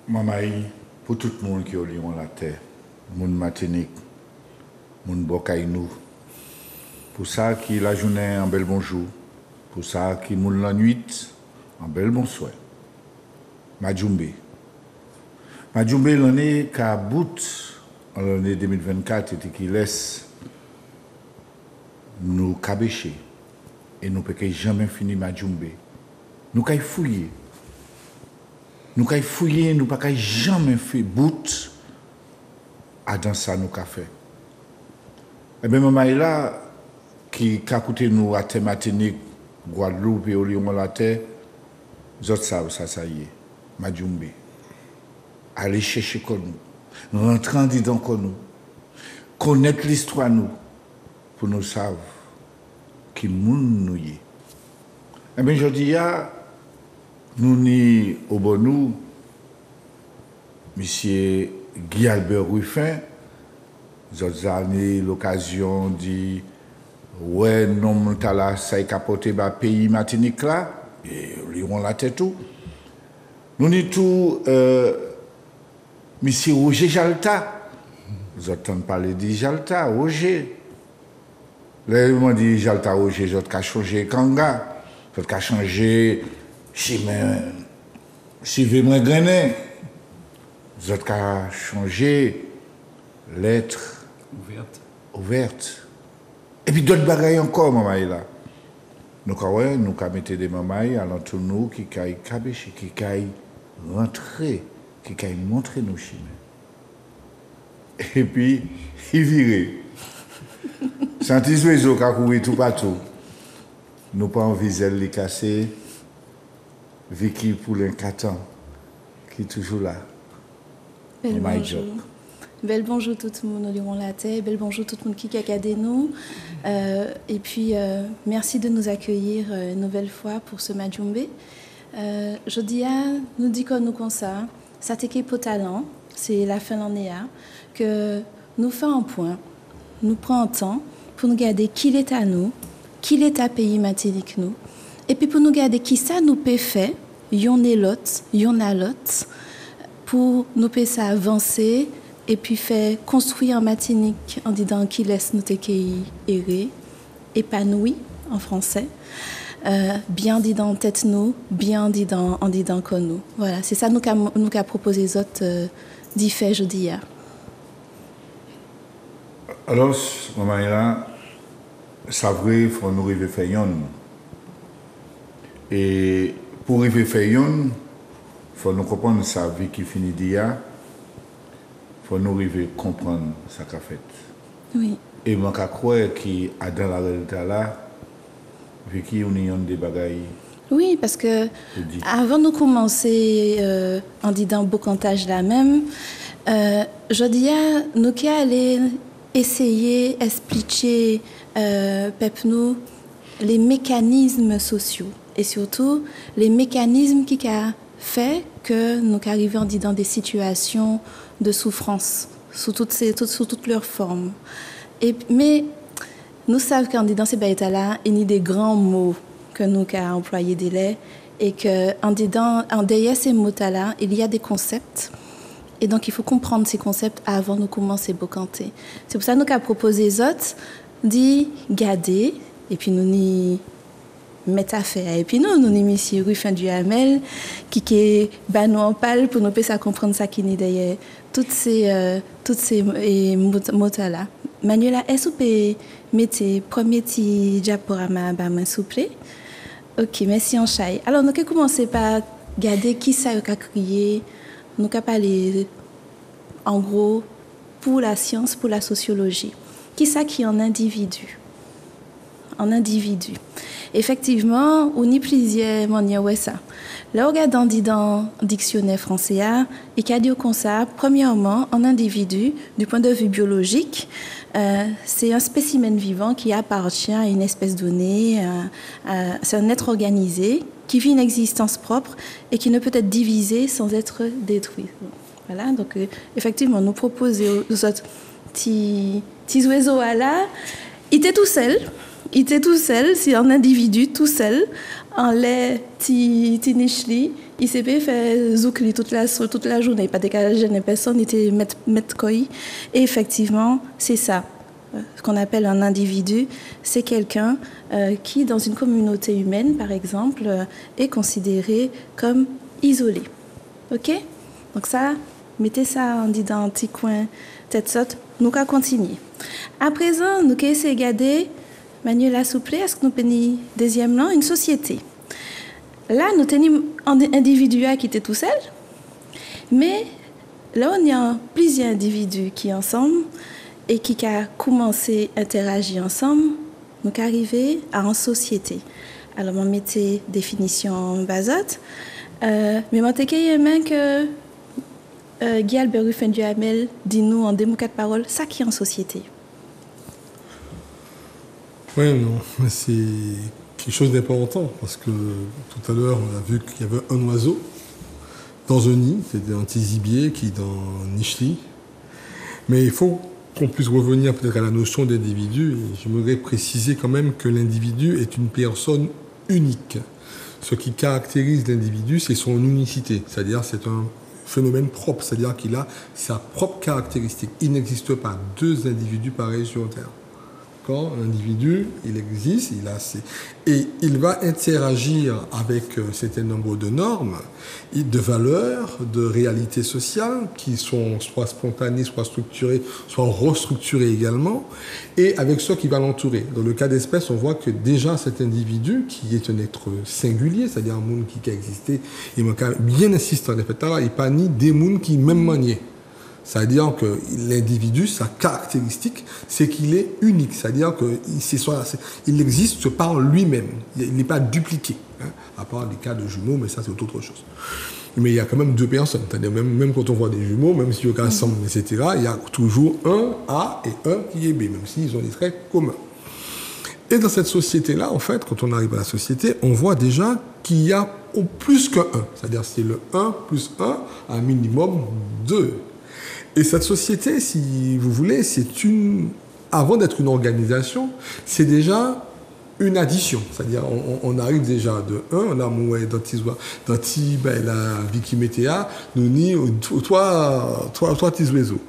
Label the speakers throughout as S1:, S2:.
S1: Mamaï, pour tout le monde qui est au Lyon la terre, monde Martinique, monde Bokaïnou, pour ça qui la journée en bel bonjour, pour ça qui monde la nuit en bel bonsoir. Madjoumbe. Madjoumbe l'année qu'à bout en l'année 2024 et qui laisse nous cabécher et nous ne pouvons jamais finir Madjoumbe. Nous pouvons fouiller. Nous pouvons fouiller, nous ne pouvons jamais faire bout à dans ça nous avons fait. Et bien, maman est là, qui a coûté nous à Martinique, Guadeloupe et au Lyon la terre, nous autres savent ça y est, Madjoumbe. Aller chercher comme nous, rentrer dedans comme nous, connaître l'histoire nous, pour nous savoir qui nous y est. Et bien, je dis, nous ni au Bonou, monsieur Guy Albert Ruffin, nous avons l'occasion de ouais, non, là, ça a capoté le pays Martinique là, et Lyon la tête tout. Nous ni tout, monsieur Roger Jalta, vous entendez parler de Jalta, Roger. Là, ils m'ont dit Jalta Roger, j'ai changé Kanga, j'ai changé. Si je me grainer, vous avez changé lettre ouverte. Et puis d'autres bagailles encore, maman est là. Nous avons mis des mamans à l'entour de nous qui caillent cabécher, qui caillent rentrer, qui caillent montrer nos chemins. Et puis, ils virent. C'est un petit oiseau qui a couru tout partout. Nous pas envie de les casser. Vicky Poulin Catan, qui est toujours là.
S2: Bel bonjour. Bel bonjour tout le monde au Lyon la terre, bel bonjour tout le monde qui a regardé nous. Et puis, merci de nous accueillir une nouvelle fois pour ce Madjoumbe. Je dis à nous dit comme nous comme ça t'est pour talent, c'est la fin de l'année, que nous faisons un point, nous prenons un temps pour nous garder qui est à nous, qui est à pays Martinique nous. Et puis pour nous garder qui ça nous peut faire, yon et l'autre, yon à l'autre, pour nous peut ça avancer et puis faire construire en Martinique en disant qui laisse nous t'équiller errer, épanoui en français, bien dit dans tête nous, bien dit dans en disant comme nous. Voilà, c'est ça nous qu'a proposé les autres d'y faire jeudi hier.
S1: Alors, maman là, ça vrai, il faut nous arriver faire yon. Et pour arriver à faire il faut nous comprendre sa vie qui finit d'hier. Il faut nous arriver à comprendre sa qu'a fait.
S2: Oui.
S1: Et moi, je crois qu'il a dans la réalité là, vu qu'il y a des bagailles.
S2: Oui, parce que avant de commencer en disant bocantage là même, je dis à nous qui allons essayer d'expliquer nous les mécanismes sociaux. Et surtout, les mécanismes qui ont fait que nous arrivons dans des situations de souffrance, sous toutes leurs formes. Mais nous savons qu'en dans ces bêtes-là, il y a des grands mots que nous avons employés délai et qu'en derrière ces mots-là, il y a des concepts. Et donc, il faut comprendre ces concepts avant de commencer à bocanter. C'est pour ça que nous avons proposé les autres d'y garder, et puis nous n'y mettons affaire. Et puis nous n'y missions Ruffin du Hamel, qui est nous en parle pour nous faire comprendre ça qui est derrière toutes ces mots-là. Manuela, est-ce que vous pouvez mettre le premier petit diaporama s'il vous plaît? Ok, merci en chai. Alors, nous allons commencer par regarder qui ça a crié. Nous allons parler, en gros, pour la science, pour la sociologie. Qui ça qui est un individu? Un individu. Effectivement, on y plusieurs manières ouais ça. Là, on regarde dans le dictionnaire français, et qu'il y a comme ça, premièrement, un individu, du point de vue biologique, c'est un spécimen vivant qui appartient à une espèce donnée, c'est un être organisé qui vit une existence propre et qui ne peut être divisé sans être détruit. Voilà, donc effectivement, nous proposons aux autres petits oiseaux là, il était tout seul. Il était tout seul, c'est un individu tout seul, en lait, petit nicheli, il s'est fait zoukli toute la journée, pas de gêner personne, il était mettre koi. Et effectivement, c'est ça. Ce qu'on appelle un individu, c'est quelqu'un qui, dans une communauté humaine, par exemple, est considéré comme isolé. OK? Donc ça, mettez ça dans un petit coin, tête saute, nous allons continuer. À présent, nous allons essayer de regarder. Manuela, s'il vous plaît, est-ce que nous avons deuxièmement une société? Là, nous avons un individu qui était tout seul, mais là, on a plusieurs individus qui sont ensemble et qui ont commencé à interagir ensemble, nous arrivons à une société. Alors, on mettait définition basote, mais je vais que Guy Albert Ruffin du Hamel dit-nous en 2 ou 4 paroles, ça qui est en société.
S3: Oui, non, mais c'est quelque chose d'important parce que tout à l'heure, on a vu qu'il y avait un oiseau dans un nid, c'était un tisibier qui est dans Nicheli. Mais il faut qu'on puisse revenir peut-être à la notion d'individu. Et j'aimerais préciser quand même que l'individu est une personne unique. Ce qui caractérise l'individu, c'est son unicité, c'est-à-dire c'est un phénomène propre, c'est-à-dire qu'il a sa propre caractéristique. Il n'existe pas 2 individus pareils sur Terre. Quand un individu, il existe, et il va interagir avec un certain nombre de normes, de valeurs, de réalités sociales qui sont soit spontanées, soit structurées, soit restructurées également, et avec ceux qui va l'entourer. Dans le cas d'espèce, on voit que déjà cet individu, qui est un être singulier, c'est-à-dire un monde qui a existé, il m'a bien insisté en effet, il n'y a pas ni des mondes qui même maniaient. C'est-à-dire que l'individu, sa caractéristique, c'est qu'il est unique. C'est-à-dire qu'il existe par lui-même. Il n'est pas dupliqué. À part les cas de jumeaux, mais ça, c'est autre chose. Mais il y a quand même 2 personnes. C'est-à-dire même quand on voit des jumeaux, même s'ils sont ensemble, etc., il y a toujours un A et un qui est B, même s'ils ont des traits communs. Et dans cette société-là, en fait, quand on arrive à la société, on voit déjà qu'il y a au plus qu'un 1. C'est-à-dire c'est le 1 plus 1, un minimum 2. Et cette société, si vous voulez, avant d'être une organisation, c'est déjà une addition. C'est-à-dire, on arrive déjà de 1, on a moué dans la Wikimédia, nous ni, toi, tes oiseaux.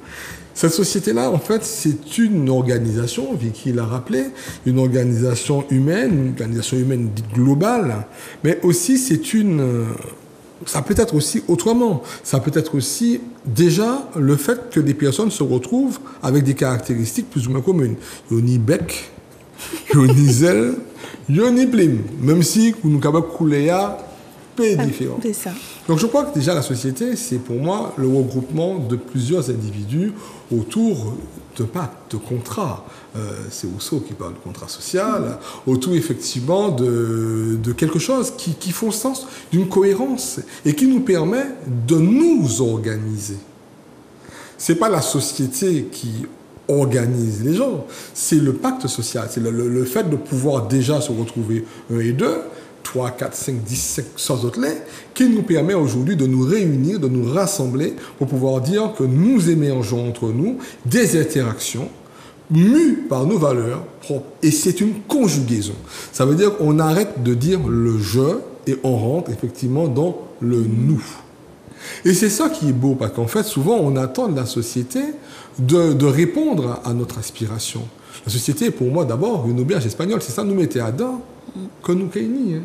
S3: Cette société-là, en fait, c'est une organisation, Vicky l'a rappelé, une organisation humaine dite globale, mais aussi ça peut être aussi autrement. Ça peut être aussi déjà le fait que des personnes se retrouvent avec des caractéristiques plus ou moins communes. Yoni bec, yoni zel, yoni plim. Même si nous sommes capables de couler à peu différents.
S2: C'est ça.
S3: Donc je crois que déjà la société, c'est pour moi le regroupement de plusieurs individus autour de pactes, de contrats. C'est Rousseau qui parle de contrat social, autour effectivement de quelque chose qui font sens d'une cohérence et qui nous permet de nous organiser. C'est pas la société qui organise les gens, c'est le pacte social, c'est le fait de pouvoir déjà se retrouver 1 et 2, 3, 4, 5, 10, 5, sans autres lettres, qui nous permet aujourd'hui de nous réunir, de nous rassembler pour pouvoir dire que nous émergeons entre nous des interactions mues par nos valeurs propres. Et c'est une conjugaison. Ça veut dire qu'on arrête de dire le je et on rentre effectivement dans le nous. Et c'est ça qui est beau, parce qu'en fait, souvent, on attend de la société de répondre à notre aspiration. La société, pour moi, d'abord, une auberge espagnole, c'est ça, nous mettez à dents, que nous caïni.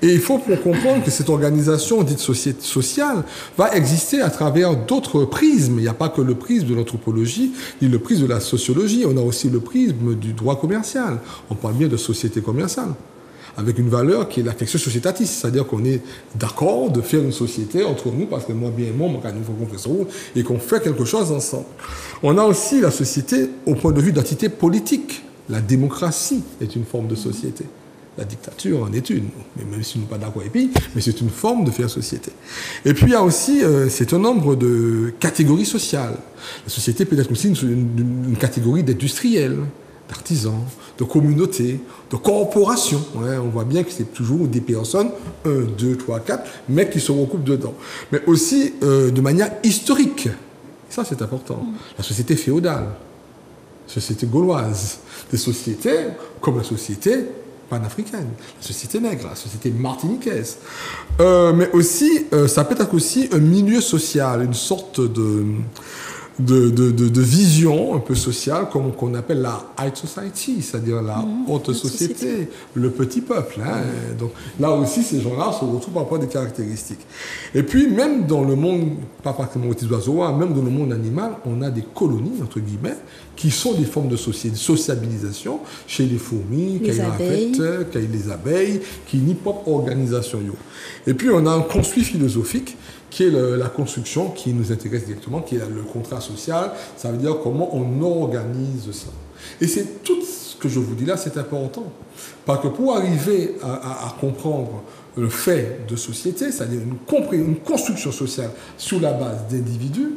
S3: Et il faut comprendre que cette organisation dite sociale va exister à travers d'autres prismes. Il n'y a pas que le prisme de l'anthropologie, ni le prisme de la sociologie. On a aussi le prisme du droit commercial. On parle bien de société commerciale, avec une valeur qui est l'affection sociétatiste, c'est-à-dire qu'on est d'accord de faire une société entre nous, parce que moi, bien moi, nous faut qu'on fasse et qu'on fait quelque chose ensemble. On a aussi la société au point de vue d'identité politique. La démocratie est une forme de société. La dictature en est une, même si nous ne sommes pas d'accord mais c'est une forme de faire société. Et puis il y a aussi, c'est un nombre de catégories sociales. La société peut être aussi une catégorie d'industriels, d'artisans, de communautés, de corporations. Ouais, on voit bien que c'est toujours des personnes, 1, 2, 3, 4, mais qui se recoupent dedans. Mais aussi de manière historique. Ça, c'est important. La société féodale, la société gauloise, des sociétés comme la société panafricaine, la société nègre, la société martiniquaise. Mais aussi, ça peut être aussi un milieu social, une sorte de vision un peu sociale qu'on appelle la high society, c'est-à-dire la haute société, le petit peuple. Hein. Donc là aussi, ces gens-là se retrouvent par rapport à des caractéristiques. Et puis, même dans le monde, pas particulièrement des oiseaux, même dans le monde animal, on a des colonies, entre guillemets, qui sont des formes de sociabilisation chez les fourmis, les abeilles, qui n'y pas organisation. Et puis, on a un construit philosophique qui est la construction qui nous intéresse directement, qui est le contrat social. Ça veut dire comment on organise ça. Et c'est tout ce que je vous dis là, c'est important. Parce que pour arriver à comprendre le fait de société, c'est-à-dire une construction sociale sur la base d'individus,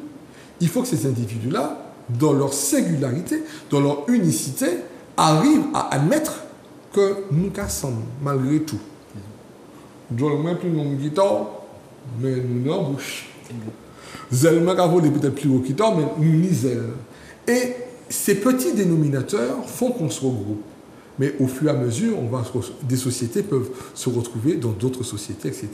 S3: il faut que ces individus-là, dans leur singularité, dans leur unicité, arrivent à admettre que nous cassons malgré tout. Dans le moins plus long guitare, mais nous n'en bouche. Zèlement qu'avant, on est peut-être plus haut qui tombe, mais nous n'y zèle. Et ces petits dénominateurs font qu'on se regroupe. Mais au fur et à mesure, des sociétés peuvent se retrouver dans d'autres sociétés, etc.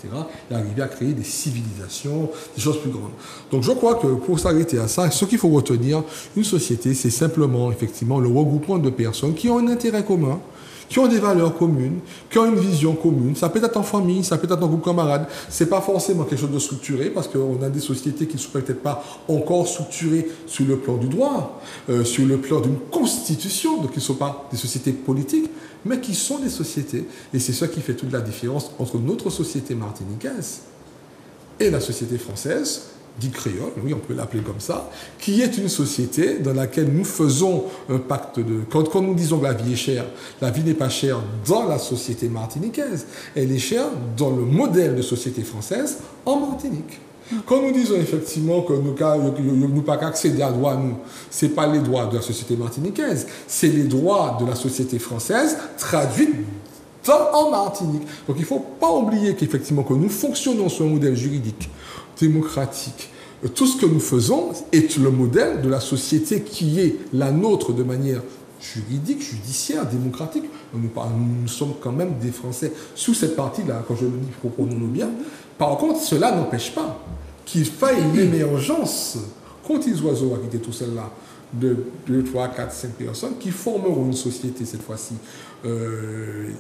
S3: et arriver à créer des civilisations, des choses plus grandes. Donc je crois que pour s'arrêter à ça, ce qu'il faut retenir, une société, c'est simplement, effectivement, le regroupement de personnes qui ont un intérêt commun, qui ont des valeurs communes, qui ont une vision commune. Ça peut être en famille, ça peut être en groupe camarade. C'est pas forcément quelque chose de structuré, parce qu'on a des sociétés qui ne sont peut-être pas encore structurées sur le plan du droit, sur le plan d'une constitution, donc qui ne sont pas des sociétés politiques, mais qui sont des sociétés. Et c'est ça qui fait toute la différence entre notre société martiniquaise et la société française, dit créole, oui, on peut l'appeler comme ça, qui est une société dans laquelle nous faisons un pacte de... Quand nous disons que la vie est chère, la vie n'est pas chère dans la société martiniquaise, elle est chère dans le modèle de société française en Martinique. Quand nous disons effectivement que nous n'avons pas qu'à accéder à droit, nous, ce n'est pas les droits de la société martiniquaise, c'est les droits de la société française traduits en Martinique. Donc il ne faut pas oublier qu'effectivement que nous fonctionnons sur un modèle juridique démocratique. Tout ce que nous faisons est le modèle de la société qui est la nôtre de manière juridique, judiciaire, démocratique. Nous sommes quand même des Français sous cette partie-là, quand je le dis, comprenons-nous bien. Par contre, cela n'empêche pas qu'il faille l'émergence, quand les oiseaux ont quitté tout cela, de 2, 3, 4, 5 personnes qui formeront une société, cette fois-ci,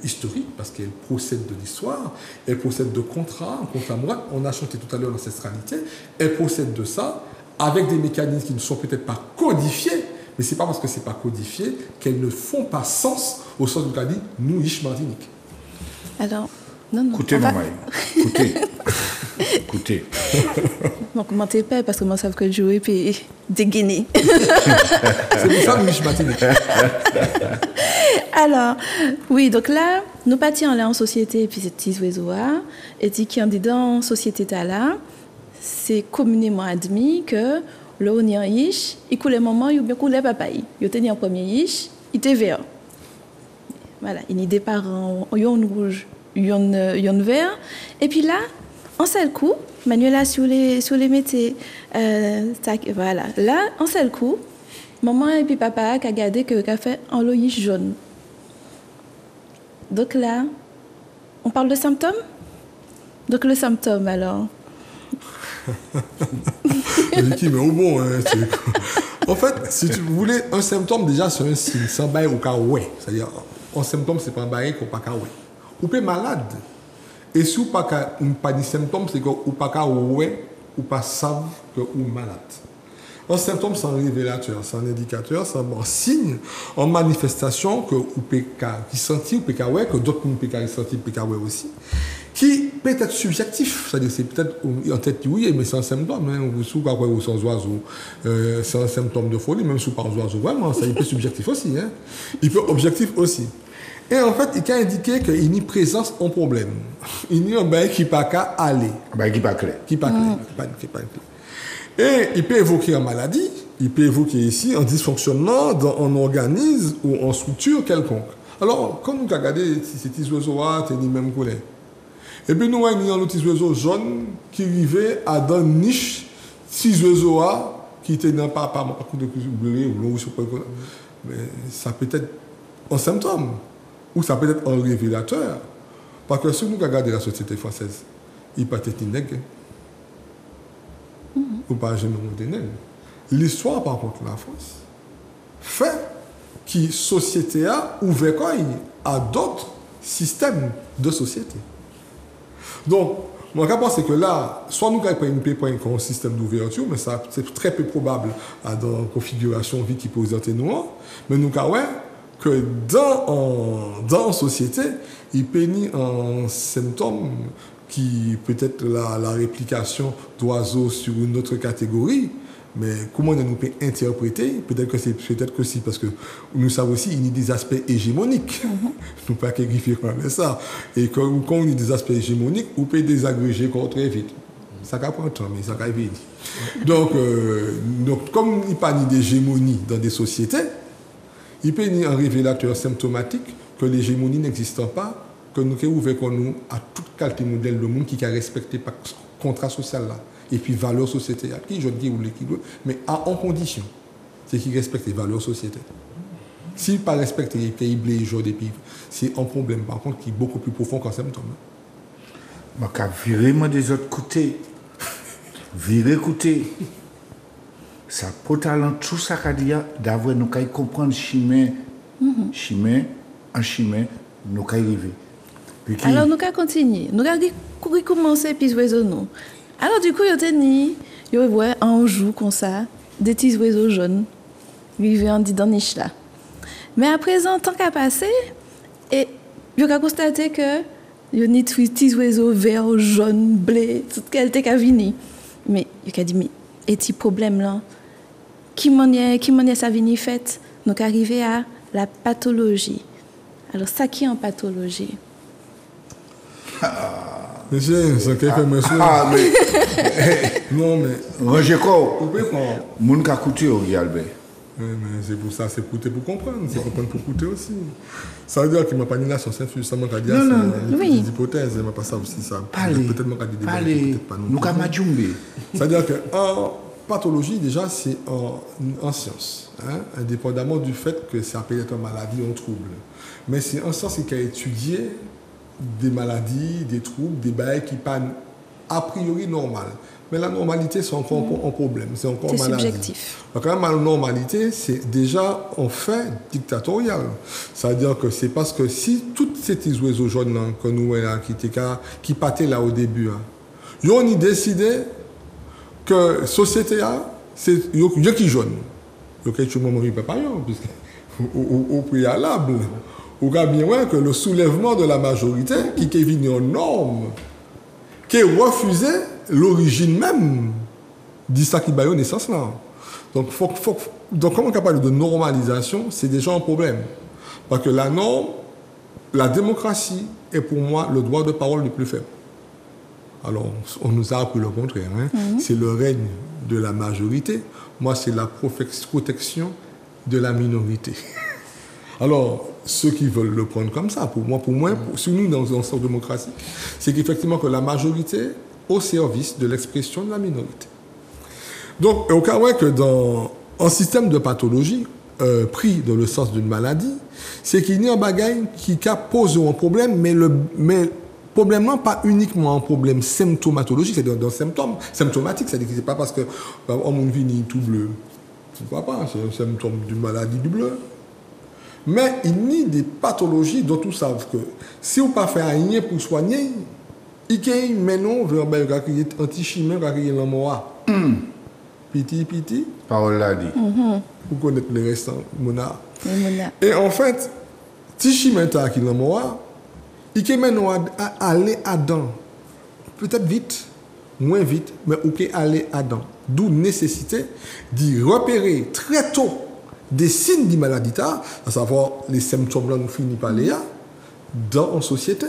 S3: historique, parce qu'elle procède de l'histoire, elle procède de contrats, un contrat moral. On a chanté tout à l'heure l'ancestralité, elle procède de ça, avec des mécanismes qui ne sont peut-être pas codifiés, mais ce n'est pas parce que ce n'est pas codifié qu'elles ne font pas sens au sens où on a dit « nous, Ish Martinique ».
S2: Alors, non.
S1: Écoutez, maman, écoutez. Écoutez.
S2: Bon, commentez pas, parce que moi, ça veut jouer puis dégainer.
S3: C'est pour ça, Ish Martinique.
S2: Alors, oui, donc là, nous partions là en société, puis ces petits oiseaux, et qui ont dit dans la société là, c'est communément admis que le on y ish, il coule le moment, il bien coule papaye. Il tenait en premier ish, il était vert. Voilà, il y a des parents, il y a un rouge, il y a un vert. Et puis là, en seul coup, Manuela sur les métiers, voilà, là, en seul coup, maman et puis papa a gardé que qu'a fait un loïs jaune. Donc là, on parle de symptômes? Donc le symptôme alors.
S3: Mais au bon, hein, en fait, si tu voulais un symptôme, déjà, c'est un signe. C'est un bail au cas où. C'est-à-dire, un symptôme, c'est pas un bail qu'on pas qu'à ouais. Ou pas malade. Et si vous pas de symptômes, c'est que vous pas qu'à ouais, ou pas savent que vous malade. Un symptôme, c'est un révélateur, c'est un indicateur, c'est un signe, en manifestation que vous pouvez ressentir, ou pouvez ouais, que d'autres pouvez ressentir, pouvez ouais aussi, qui peut être subjectif. C'est-à-dire, c'est peut-être en tête, oui, mais c'est un symptôme. Hein, ou sous quoi, ou sans oiseau, c'est un symptôme de folie, même sous par oiseau, vraiment, ça, il peut être subjectif aussi. Hein. Il peut être objectif aussi. Et en fait, il peut indiquer qu'il y a présence en problème. Il y a un bail qui n'est pas qu'à aller.
S1: Un bail qui n'est pas clair.
S3: Qui n'est pas clair. Et il peut évoquer une maladie, il peut évoquer ici un dysfonctionnement dans un organisme ou en structure quelconque. Alors, quand nous regardons ces petits oiseaux-là, c'est les mêmes couleurs. Et puis nous avons un petit oiseau jaune qui arrivait à dans une niche, petits oiseaux-là qui étaient dans pas coup de bleu ou l'eau, mais ça peut être un symptôme ou ça peut être un révélateur. Parce que si nous regardons la société française, il peut être nègre. Ou pas général. L'histoire, par contre, de la France, fait que la société a ouvert à d'autres systèmes de société. Donc, moi, je pense que là, soit nous avons un système d'ouverture, mais ça, c'est très peu probable dans la configuration vie qui peut présenter nous, mais nous avons que dans la société, il peut y avoir un symptôme qui peut être la réplication d'oiseaux sur une autre catégorie, mais comment nous peut interpréter, peut-être que si, parce que nous savons aussi qu'il y a des aspects hégémoniques. Nous ne pouvons pas qualifier ça. Et quand on a des aspects hégémoniques, on peut désagréger très vite. Ça prend un temps, mais ça va vite. Donc, comme il n'y a pas d'hégémonie dans des sociétés, il peut y avoir un révélateur symptomatique que l'hégémonie n'existe pas, que nous sommes ouverts à toute qualité de modèle de monde qui a respecté le contrat social là, et puis valeurs sociétales, qui je dis ou l'équilibre, mais en condition, c'est qui respecte les valeurs sociétales. S'il ne pas respecte les pays blés, les pays, c'est un problème par contre qui est beaucoup plus profond qu'un symptôme.
S1: Je vais virer des autres côtés. Virer côté. Ça peut talent tout ça qu'a dit d'avoir nous qu'à comprendre chemin, en chemin, nous qu'à arriver.
S2: Alors, nous allons continuer. Nous allons commencer puis oiseaux nous. Alors, du coup, il y a un jour comme ça, des petits oiseaux jaunes, vivent en dans niche là. Mais à présent, tant qu'à passer, et il y a constaté que il y a des petits oiseaux verts, jaunes, bleus, toute qualité qui a venu. Mais il y a dit, mais et petit problème là, qui m'en est ça venu fait, donc arriver à la pathologie. Alors, ça qui est en pathologie?
S3: Monsieur, c'est quelqu'un monsieur.
S1: Mais.
S3: Non, mais.
S1: Roger Ko, mon cas coûté au Albert.
S3: Mais c'est pour ça, c'est coûter pour comprendre. C'est comprendre pour coûter aussi. Ça veut dire qu'il m'a pas dit là sur Saint-Fus, ça m'a dit c'est des hypothèses, il m'a pas ça aussi. Ça.
S1: Peut-être m'a dit des nous qu'à Madjumbe.
S3: Ça veut dire qu'en pathologie, déjà, c'est en science. Hein, indépendamment du fait que ça peut être une maladie ou un trouble. Mais c'est en science qui a étudié des maladies, des troubles, des bails qui pas a priori normal. Mais la normalité, c'est encore un problème. C'est encore maladie.
S2: Subjectif.
S3: Donc, la normalité, c'est déjà en fait dictatorial. C'est-à-dire que c'est parce que si tous ces petits oiseaux jaunes là, que nous là, qui partaient là au début, hein, ils ont décidé que la société a, c'est eux qui jaune. Ils ont pas au préalable. On voit bien que le soulèvement de la majorité, qui est venu en norme, qui refusait l'origine même de ça qui a naissance là. Donc, donc, quand on parle de normalisation, c'est déjà un problème. Parce que la norme, la démocratie est pour moi le droit de parole le plus faible. Alors, on nous a appris le contraire. Hein. C'est le règne de la majorité. Moi, c'est la protection de la minorité. Alors, ceux qui veulent le prendre comme ça, pour moi, si nous, dans une sorte de démocratie, c'est qu'effectivement que la majorité au service de l'expression de la minorité. Donc, au cas où que dans un système de pathologie, pris dans le sens d'une maladie, c'est qu'il y a un bagage qui pose un problème, mais problème n'est pas uniquement un problème symptomatologique, c'est-à-dire d'un symptôme symptomatique, c'est-à-dire que ce n'est pas parce que on vit tout bleu, pourquoi pas, c'est un symptôme d'une maladie du bleu. Mais il y a des pathologies dont on savent que si on ne fait pas rien pour soigner, il y a maintenant vers un anti-chimie qui est l'amour. Piti.
S1: Parole l'a dit.
S3: Vous connaissez les restants, Mona. Et en fait, anti-chimie qui est l'amour, il y a maintenant aller à dents. Peut-être vite, moins vite, mais ok, aller à dents. D'où nécessité d'y repérer très tôt des signes de maladie, à savoir les symptômes là nous finissons par les dans la société.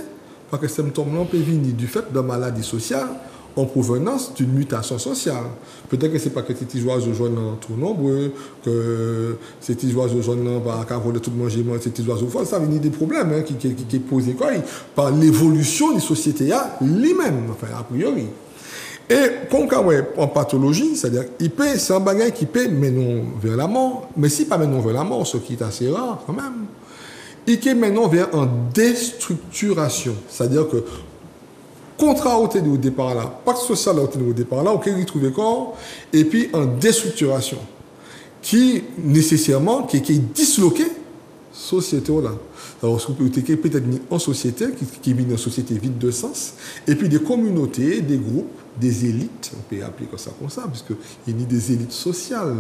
S3: Parce que les symptômes là peuvent venir du fait de maladie sociale en provenance d'une mutation sociale. Peut-être que ce n'est pas que ces petits oiseaux jaunes trop nombreux, que ces petits oiseaux jaunes là, par voler tout manger, ces petits oiseaux folles, ça vient des problèmes qui sont posés par l'évolution des sociétés lui-même, enfin, a priori. Et quand on est en pathologie, c'est-à-dire c'est un bagage qui peut mener vers la mort, mais si pas mener vers la mort, ce qui est assez rare quand même, il peut mener vers une déstructuration, c'est-à-dire que contrat au départ là, pacte social au départ là, on peut y trouver corps, et puis une déstructuration qui nécessairement qui est disloquée société là. Alors, peut-être en société, qui vit une société vide de sens, et puis des communautés, des groupes, des élites, on peut appeler comme ça, parce qu'il y a des élites sociales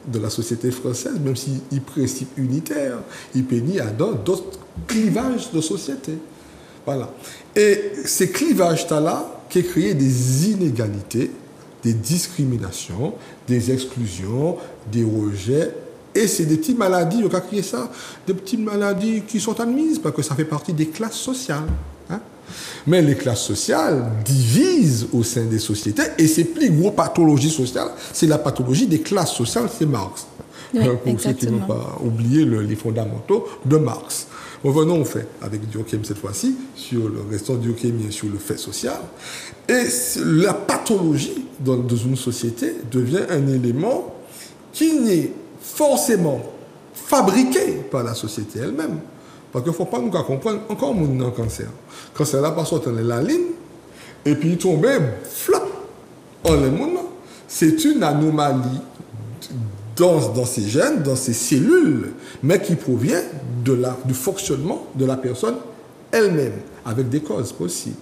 S3: de la société française, même s'il y a principe unitaire, il peut y avoir d'autres clivages de société. Voilà. Et ces clivages-là qui créent des inégalités, des discriminations, des exclusions, des rejets. Et c'est des petites maladies, on a créé ça, des petites maladies qui sont admises parce que ça fait partie des classes sociales. Hein? Mais les classes sociales divisent au sein des sociétés et ces plus grosses pathologies sociales, c'est la pathologie des classes sociales, c'est Marx.
S2: Oui,
S3: pour ceux qui n'ont pas oublié les fondamentaux de Marx. Revenons au fait, avec Durkheim cette fois-ci, sur le restant de Durkheim et sur le fait social. Et la pathologie dans une société devient un élément qui n'est forcément fabriqué par la société elle-même. Parce qu'il ne faut pas nous comprendre, encore un cancer. Quand c'est là, par sortir la ligne, et puis il tombe, flop, en le monde, c'est une anomalie dans ces gènes, dans ces cellules, mais qui provient du fonctionnement de la personne elle-même, avec des causes possibles,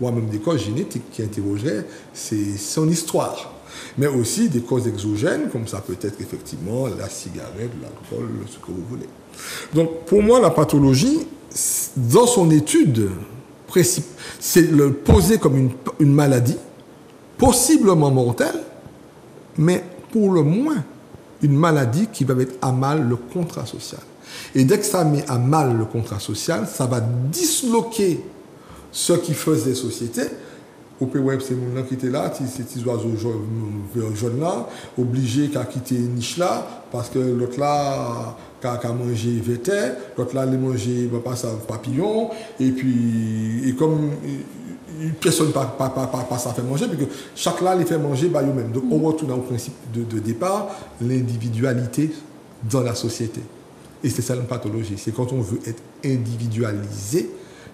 S3: ou même des causes génétiques qui interrogeraient son histoire. Mais aussi des causes exogènes, comme ça peut être effectivement la cigarette, l'alcool, ce que vous voulez. Donc, pour moi, la pathologie, dans son étude, c'est le poser comme une maladie, possiblement mortelle, mais pour le moins, une maladie qui va mettre à mal le contrat social. Et dès que ça met à mal le contrat social, ça va disloquer ce qui faisait société. Au PWeb, c'est mon qui était là, ces petits oiseaux jaunes là, obligés qu'à quitter une niche là, parce que l'autre là, qu'à manger vété, l'autre là, les manger papillon, et puis, et comme personne pas ça fait manger, parce que chaque là, les fait manger, bah, eux-mêmes. Donc, on retourne au principe de départ, l'individualité dans la société. Et c'est ça une pathologie, c'est quand on veut être individualisé,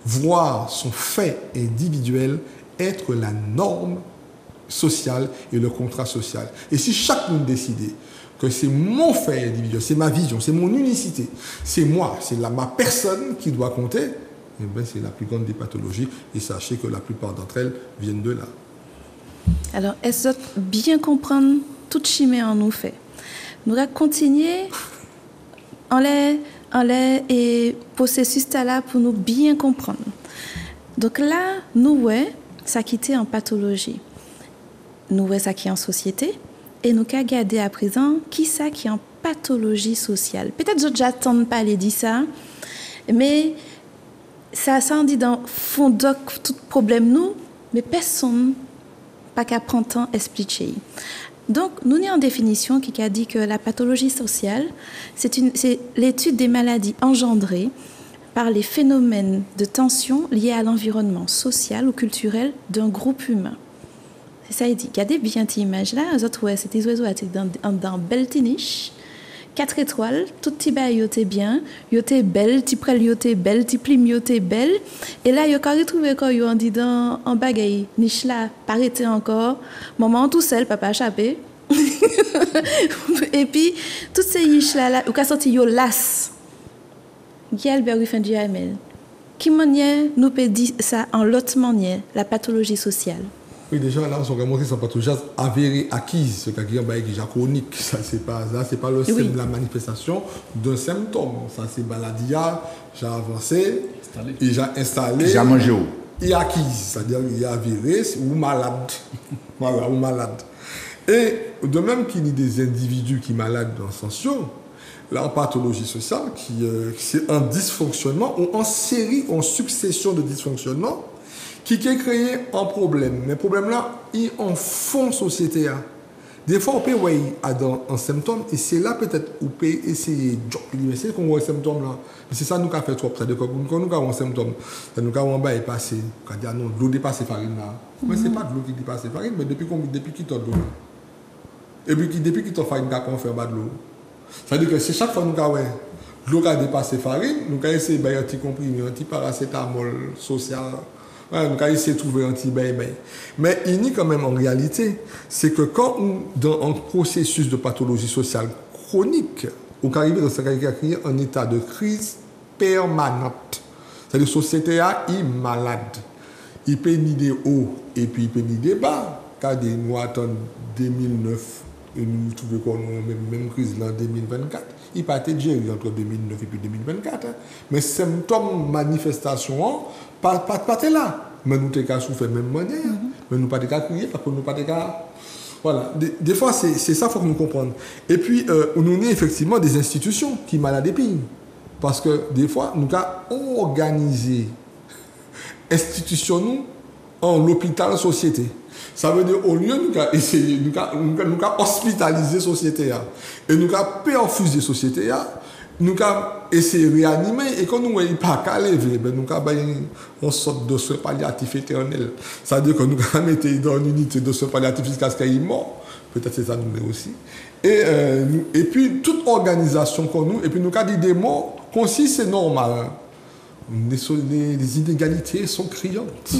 S3: voir son fait individuel être la norme sociale et le contrat social. Et si chacun décidait que c'est mon fait individuel, c'est ma vision, c'est mon unicité, c'est moi, c'est ma personne qui doit compter, eh bien, c'est la plus grande des pathologies. Et sachez que la plupart d'entre elles viennent de là.
S2: Alors, est-ce que bien comprendre toute chimie en nous fait? Nous allons continuer en les et processus là pour nous bien comprendre. Donc là, nous ouais, ça qui est en pathologie. Nous ouais ça qui est en société et nous qu'à garder à présent qui ça qui est en pathologie sociale. Peut-être que j'attends pas les dire ça, mais ça on dit dans fond de tout problème nous, mais personne pas qu'à prendre temps expliquer. Donc, nous avons une définition qui a dit que la pathologie sociale, c'est l'étude des maladies engendrées par les phénomènes de tension liés à l'environnement social ou culturel d'un groupe humain. C'est ça, il dit. Regardez bien cette image-là. Les autres, ouais, c'est des oiseaux dans belle niche 4 étoiles, tout petit bail yoté bien, yoté belle, petit prêle yoté belle, petit plim yoté belle. Et là, yo quand retrouvé quand yo en disant en bagaille, niche là, paraît encore, maman tout seul, papa échappé. Et puis toutes ces niches là, ou qu'a sorti yo las. Guy Albert Ruffin Duhamel. Qui manière nous peut dire ça en l'autre manière, la pathologie sociale.
S3: Oui, déjà, là, on a montré sa pathologie avérée, acquise, ce qui est déjà chronique. Ça, c'est pas le symptôme de la manifestation d'un symptôme. Ça, c'est maladie, j'ai avancé, et j'ai installé.
S1: J'ai mangé où?
S3: Et acquise, c'est-à-dire il est avéré ou malade. Voilà, ou malade. Et de même qu'il y a des individus qui sont malades dans ce sens, là, en pathologie sociale, c'est un dysfonctionnement ou en série, en succession de dysfonctionnements, qui a créé un problème. Mais le problème-là, il est en fond société. Des fois, on peut voir un symptôme, et c'est là peut-être qu'on peut essayer de essayer qu'on voit un symptôme là. Mais c'est ça nous qui fait trop. C'est-à-dire que quand nous avons un symptôme, nous avons un bail passé, on dit non, l'eau dépasse farine là. Mais ce n'est pas de l'eau qui dépasse farine, mais depuis qu'il t'a de l'eau. Et puis depuis qu'il t'a farine, on fait bas de l'eau. C'est-à-dire que c'est chaque fois que nous avons l'eau qui a dépassé farine, nous avons essayé de faire un petit comprimé, un petit paracétamol social. Ouais, nous avons essayé de trouver un petit bail. Mais il y a quand même en réalité, c'est que quand on dans un processus de pathologie sociale chronique, on arrive dans ce cas créer un état de crise permanente. C'est-à-dire que la société est malade. Il peut ni des hauts et puis il peut ni des bas. Quand nous attendons 2009 et nous trouvons qu'on a la même crise en 2024, il peut être géré entre 2009 et puis 2024. Mais symptômes, manifestations, pas là. Mais nous avons souffert de la même manière. Mais nous n'avons pas crier parce que nous n'avons pas. Voilà. Des fois, c'est ça qu'il faut que nous comprenions. Et puis, nous avons effectivement des institutions qui sont malades des pays. Parce que des fois, nous avons organisé institutions en l'hôpital société. Ça veut dire, au lieu de nous essayer, nous avons hospitalisé la société. Et nous avons perfuser la société. Nous avons essayé de réanimer. Et quand nous n'avons pas qu'à lever, nous avons une sorte de soins palliatifs éternels. Ça veut dire que nous avons mis dans une unité de soins palliatifs jusqu'à ce qu'il est mort. Peut-être c'est ça nous aussi. Et puis, toute organisation qu'on nous, et puis nous avons dit des mots, qu'on si c'est normal. Les inégalités sont criantes.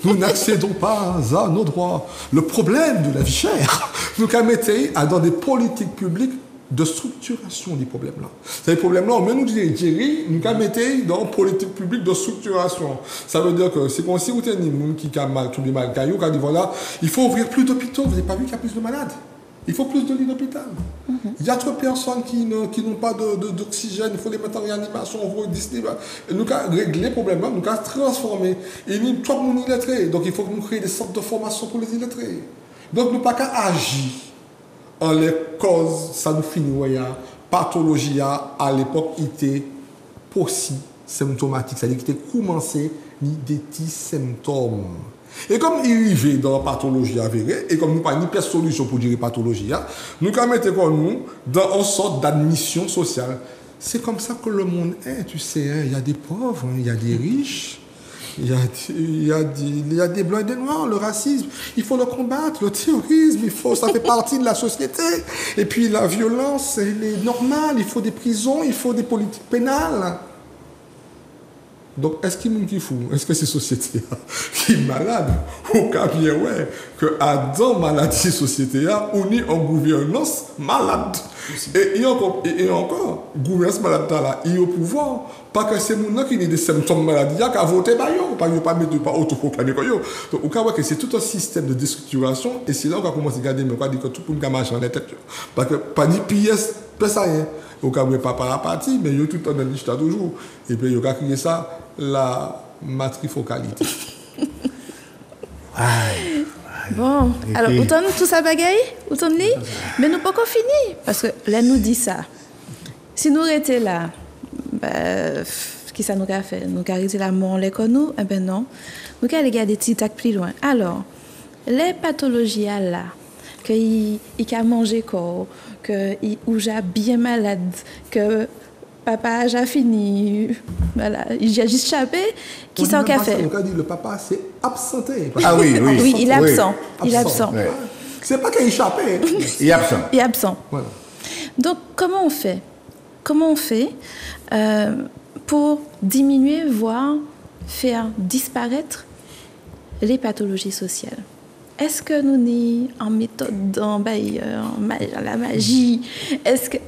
S3: Nous n'accédons pas à nos droits. Le problème de la vie chère, nous avons dans des politiques publiques de structuration des problèmes-là. Ces problèmes-là, on nous dit, Jerry, nous avons mis dans une politique publique de structuration. Ça veut dire que c'est comme si vous avez des gens qui ont mal, tous les mal cailloux, qui ont dit, voilà, il faut ouvrir plus d'hôpitaux. Vous n'avez pas vu qu'il y a plus de malades? Il faut plus de lits d'hôpital. Il y a trop de personnes qui n'ont pas d'oxygène, il faut les mettre en réanimation, il faut distribuer. Nous avons réglé les problèmes, nous avons transformé. Et nous sommes illettrés. Donc il faut que nous créions des centres de formation pour les illettrés. Donc nous n'avons pas qu'à agir en les causes, ça nous finit, la pathologie à l'époque était possible symptomatique, c'est-à-dire qu'il était commencé ni des petits symptômes. Et comme il arrivait dans la pathologie avérée, et comme nous n'avons pas ni solution pour dire pathologie, nous avons mis nous dans une sorte d'admission sociale. C'est comme ça que le monde est, tu sais. Il y a des pauvres, il y a des riches, il y a des blancs et des noirs, le racisme. Il faut le combattre, le terrorisme, ça fait partie de la société. Et puis la violence, elle est normale, il faut des prisons, il faut des politiques pénales. Donc, est-ce qu'il y a qui fou? Est-ce que c'est la société qui est malade? Ou bien, ouais, que dans maladie société, on est en gouvernance malade. Et encore, gouvernance malade là, il est au pouvoir. Pas que c'est mon qui a des symptômes de maladie, qui a voté par eux, pas mettre pas autoproclamer comme eux. Donc, on voit que c'est tout un système de déstructuration, et c'est là qu'on commence à regarder, mais on va dire que tout le monde marche en tête. Parce que pas ni pièce, pas ça rien. On ne pas par la partie, mais il y a tout le temps dans l'histoire toujours. Et puis, il y a crié ça, la matrifocalité.
S2: Bon, alors, autant tout ça bagaille, autant lit, mais nous pas qu'on finit. Parce que là, nous dit ça. Si nous étions là, qui ça nous a fait? Nous avons arrêté la mort, les nous? Eh bien non. Nous avons regardé des petits tacs plus loin. Alors, les pathologies là, qu'il a mangé corps, qu'il a bien malade, que papa a déjà fini, voilà, il a juste échappé, qui s'en a fait?
S3: On a dit le papa s'est absenté.
S1: Ah oui, oui.
S2: Oui, il est absent.
S1: Oui.
S2: Il est absent.
S3: Ouais. C'est pas qu'il a échappé.
S1: Il est absent.
S2: Il est absent.
S3: Voilà.
S2: Donc, comment on fait pour diminuer, voire faire disparaître les pathologies sociales? Est-ce que nous sommes en méthode, en la magie?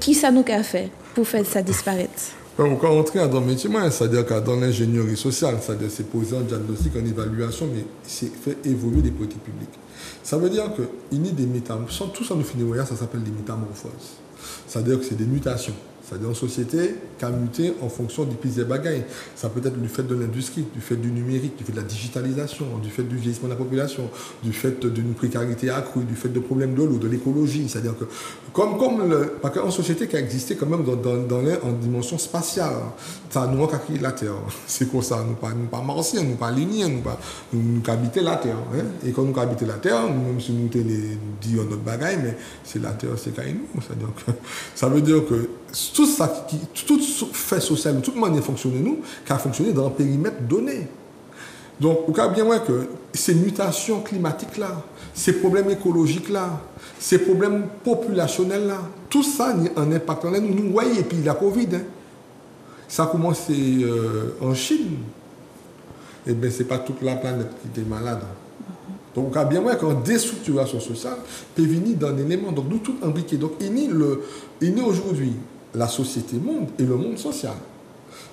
S2: Qui ça nous a fait pour faire ça disparaître?
S3: Quand on entre dans le métier, c'est-à-dire que dans l'ingénierie sociale, c'est-à-dire c'est poser un diagnostic, une évaluation, mais c'est faire évoluer des politiques publiques. Ça veut dire qu'il y a des métamorphoses, tout ça nous finit, ça s'appelle des métamorphoses. C'est-à-dire que c'est des mutations. C'est-à-dire une société qui a muté en fonction du pays des bagailles. Ça peut être du fait de l'industrie, du fait du numérique, du fait de la digitalisation, du fait du vieillissement de la population, du fait d'une précarité accrue, du fait de problèmes de l'eau, de l'écologie. C'est-à-dire que, parce qu'en société qui a existé quand même en dimension spatiale, ça nous a créé la Terre. C'est comme ça, nous pas martiens, nous pas ligniens, nous habitons la Terre. Hein? Et quand nous habitons la Terre, nous même si nous disons notre bagaille, mais c'est la Terre, c'est quand même nous. Ça veut dire que tout fait social, toute manière de fonctionner nous, qui a fonctionné dans un périmètre donné. Donc, on voit bien que ces mutations climatiques-là, ces problèmes écologiques-là, ces problèmes populationnels-là, tout ça a un impact. Nous voyons, et puis la Covid, hein, ça a commencé en Chine. Et bien, ce n'est pas toute la planète qui était malade. Donc, on voit bien qu'en déstructuration sociale peut venir d'un élément. Donc, nous, tout imbriqués. Donc, il est aujourd'hui la société monde et le monde social.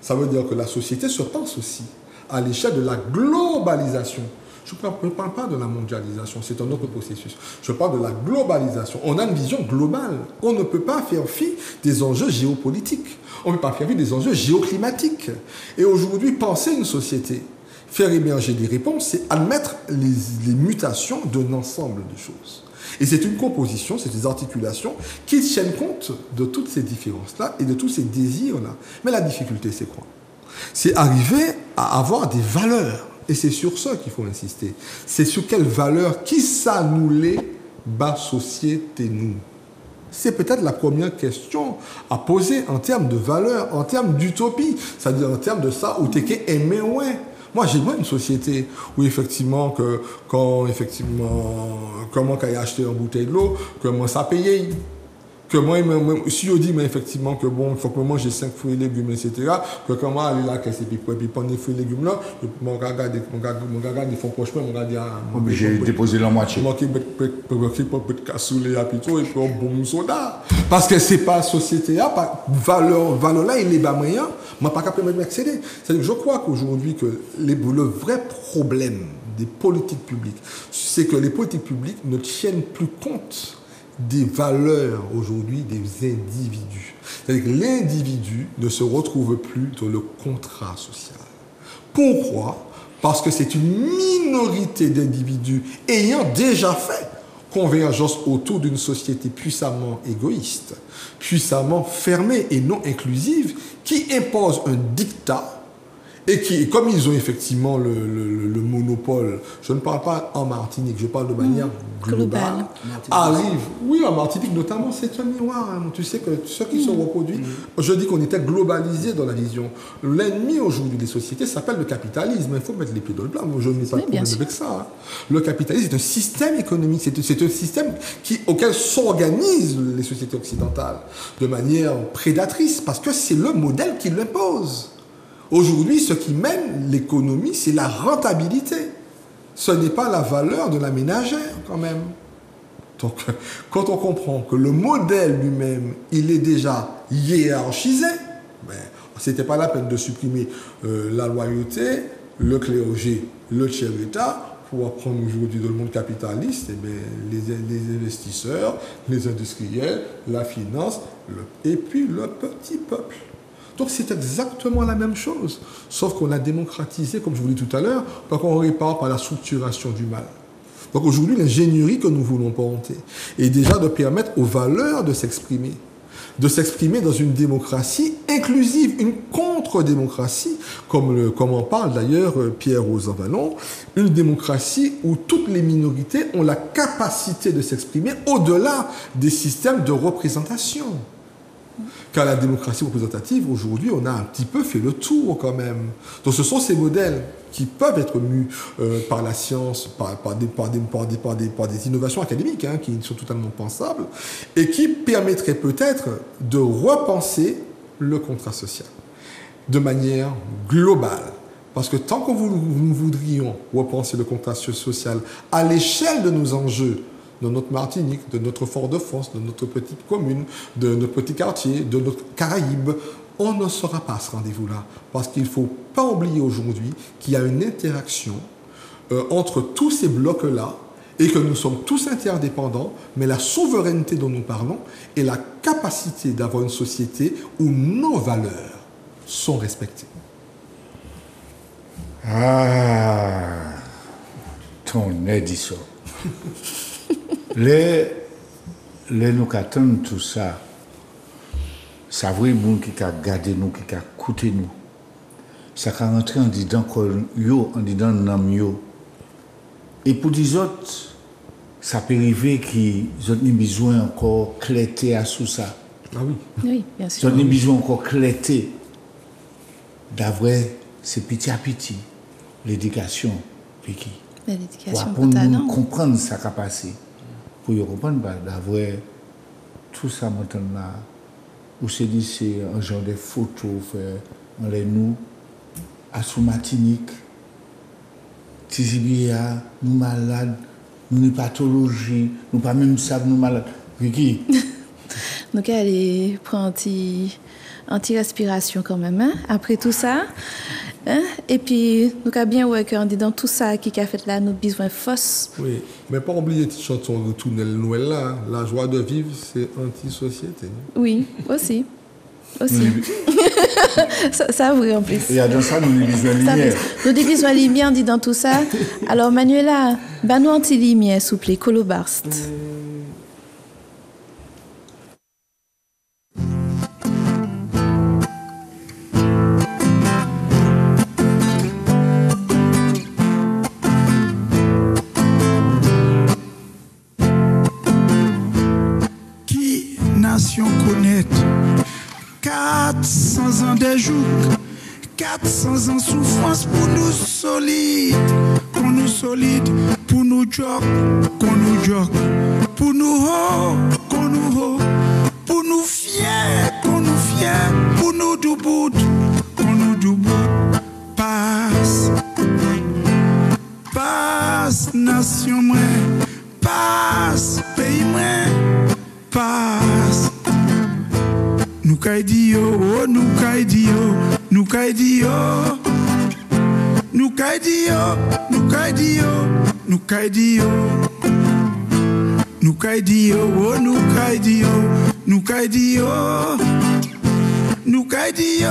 S3: Ça veut dire que la société se pense aussi à l'échelle de la globalisation. Je ne parle pas de la mondialisation, c'est un autre processus. Je parle de la globalisation. On a une vision globale. On ne peut pas faire fi des enjeux géopolitiques. On ne peut pas faire fi des enjeux géoclimatiques. Et aujourd'hui, penser une société, faire émerger des réponses, c'est admettre les mutations d'un ensemble de choses. Et c'est une composition, c'est des articulations qui tiennent compte de toutes ces différences-là et de tous ces désirs-là. Mais la difficulté, c'est quoi? C'est arriver à avoir des valeurs. Et c'est sur ça qu'il faut insister. C'est sur quelles valeurs, qui ça nous les bas société nous? C'est peut-être la première question à poser en termes de valeurs, en termes d'utopie. C'est-à-dire en termes de ça où t'es aimé, ouais. Moi, j'aimerais une société où, effectivement, comment qu'il a acheté une bouteille de l'eau, comment ça payait. Que moi, si on dit, mais effectivement, que bon, il faut que moi j'ai 5 fruits et légumes, etc., que comment aller là, qu'est-ce que puis prendre les fruits et légumes là, mon gars, ils font prochement, mon gars dit,
S1: j'ai déposé la moitié.
S3: Moi, qui peut cassoule à plutôt, et puis un bon soda. Parce que c'est pas société, valeur là, il est bas moyen, moi, pas capable de m'accéder. C'est-à-dire que je crois qu'aujourd'hui, que le vrai problème des politiques publiques, c'est que les politiques publiques ne tiennent plus compte des valeurs aujourd'hui des individus. C'est-à-dire que l'individu ne se retrouve plus dans le contrat social. Pourquoi? Parce que c'est une minorité d'individus ayant déjà fait convergence autour d'une société puissamment égoïste, puissamment fermée et non inclusive, qui impose un diktat et qui, comme ils ont effectivement le monopole, je ne parle pas en Martinique, je parle de manière globale, arrive, oui, en Martinique notamment, c'est un miroir. Hein. Tu sais que ceux qui se reproduisent, je dis qu'on était globalisés dans la vision. L'ennemi aujourd'hui des sociétés s'appelle le capitalisme. Il faut mettre les pieds dans le plat. Moi, je n'ai pas de problème avec ça. Hein. Le capitalisme, c'est un système économique, c'est un système auquel s'organisent les sociétés occidentales de manière prédatrice, parce que c'est le modèle qui l'impose. Aujourd'hui, ce qui mène l'économie, c'est la rentabilité. Ce n'est pas la valeur de la ménagère, quand même. Donc, quand on comprend que le modèle lui-même, il est déjà hiérarchisé, ben, ce n'était pas la peine de supprimer la loyauté, le clergé, le tiers-état, pour apprendre aujourd'hui dans le monde capitaliste, eh bien, les investisseurs, les industriels, la finance, et puis le petit peuple. Donc c'est exactement la même chose, sauf qu'on l'a démocratisé, comme je vous l'ai dit tout à l'heure, parce qu'on répare par la structuration du mal. Donc aujourd'hui, l'ingénierie que nous voulons porter est déjà de permettre aux valeurs de s'exprimer dans une démocratie inclusive, une contre-démocratie, comme en parle d'ailleurs Pierre-Rosan Vallon, une démocratie où toutes les minorités ont la capacité de s'exprimer au-delà des systèmes de représentation. Qu'à la démocratie représentative, aujourd'hui, on a un petit peu fait le tour quand même. Donc ce sont ces modèles qui peuvent être mus par la science, par des innovations académiques qui sont totalement pensables et qui permettraient peut-être de repenser le contrat social de manière globale. Parce que tant que nous voudrions repenser le contrat social à l'échelle de nos enjeux, de notre Martinique, de notre Fort-de-France, de notre petite commune, de notre petit quartier, de notre Caraïbe, on ne sera pas à ce rendez-vous-là. Parce qu'il ne faut pas oublier aujourd'hui qu'il y a une interaction entre tous ces blocs-là et que nous sommes tous interdépendants, mais la souveraineté dont nous parlons est la capacité d'avoir une société où nos valeurs sont respectées.
S1: Ah, ton édition. Les nous attendons tout ça, ça vrai bon qui a gardé nous, qui a écouté nous. Ça a rentré en disant yo, en disant nam yo. Et pour les autres, ça peut arriver qu'ils ont besoin encore cléter à sous ça.
S3: Ah oui.
S2: Oui, bien sûr.
S1: Ils ont besoin encore cléter d'avoir ces petits à petits l'éducation Vicky.
S2: L'éducation
S1: pour nous comprendre ça qui a passé. Pour nous comprendre d'avoir tout ça maintenant là, où c'est dit c'est un genre de photos fait en les nous à sous Martinique, Tizibia, nous malades, nous une pathologie, nous pas même ça nous malades. Vicky.
S2: Donc elle prend anti-respiration quand même, hein, après tout ça. Hein? Et puis, nous avons bien ouais, qu'on dit dans tout ça qui a fait là, nous besoin force.
S3: Oui, mais pas oublier cette chanson de Tournel Noël là, la joie de vivre, c'est anti-société.
S2: Oui, aussi. ça vrai en plus.
S1: Il y a dans ça, nous avons besoin de lumière.
S2: Nous avons besoin de lumière, dit dans tout ça. Alors, Manuela, nous anti-lumière, s'il vous plaît, Colobarst.
S4: Connaître 400 ans de joug, 400 ans souffrance pour nous solides, pour nous solides, pour nous joc, qu'on nous joc, pour nous haut, qu'on nous haut, pour nous fiers, qu'on nous fiers, pour nous doubout, qu'on nous doubout. Passe, passe nation moi, passe pays moi, passe. Nous kaidio, oh nous kaidio, nous kaidio, nous kaidio, nous kaidio, nous kaidio, nous kaidio, oh nous kaidio, nous kaidio, nous kaidio,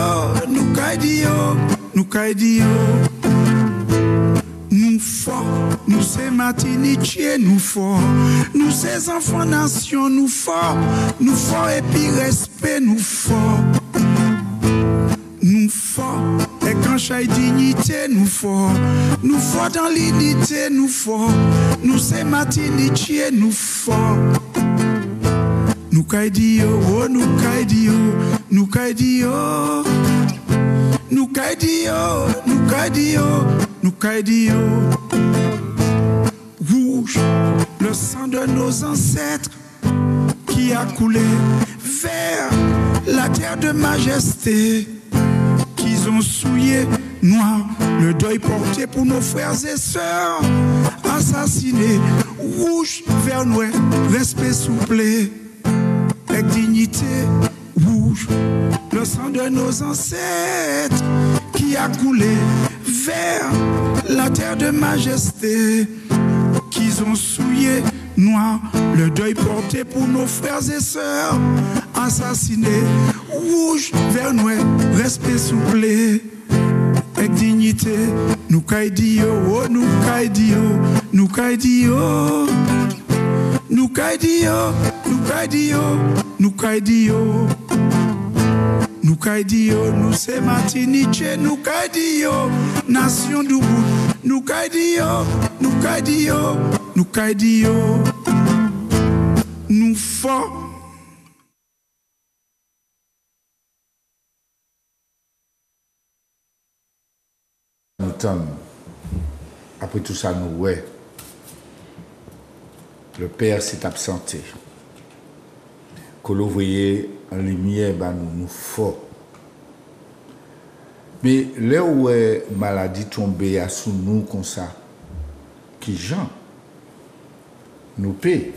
S4: nous kaidio, nous kaidio. Nous forts, nous c'est Martiniquais, nous forts, nous ces enfants nation, nous forts et puis respect, nous forts, et quand j'ai dignité, nous forts dans l'unité, nous forts, nous c'est Martiniquais, nous forts, nous kaidio, oh nous kaidio, nous kaidio, nous kaidio, nous kaidio. Nous kaidio, rouge, le sang de nos ancêtres qui a coulé vers la terre de majesté, qu'ils ont souillé, noir, le deuil porté pour nos frères et sœurs, assassinés, rouge vers nous, respect souplé, avec dignité, rouge, le sang de nos ancêtres qui a coulé vers la terre de majesté, qu'ils ont souillé, noir, le deuil porté pour nos frères et sœurs, assassinés, rouge vers nous, respect souplé, avec dignité, nous kaidio, oh nous kaidio, nous kaidio, nous kaidio, nous kaidio, nous kaidio. Nous kaidio, nous c'est Martiniquais, nous kaidio, nation du bout, nous kaidio, nous kaidio, nous kaidio, nous forts.
S1: entendre, après tout ça, nous, ouais, le Père s'est absenté. Que l'on voyait en lumière, ben, nous fort. Mais là où est maladie tombée à sous nous comme ça, qui gens nous paie,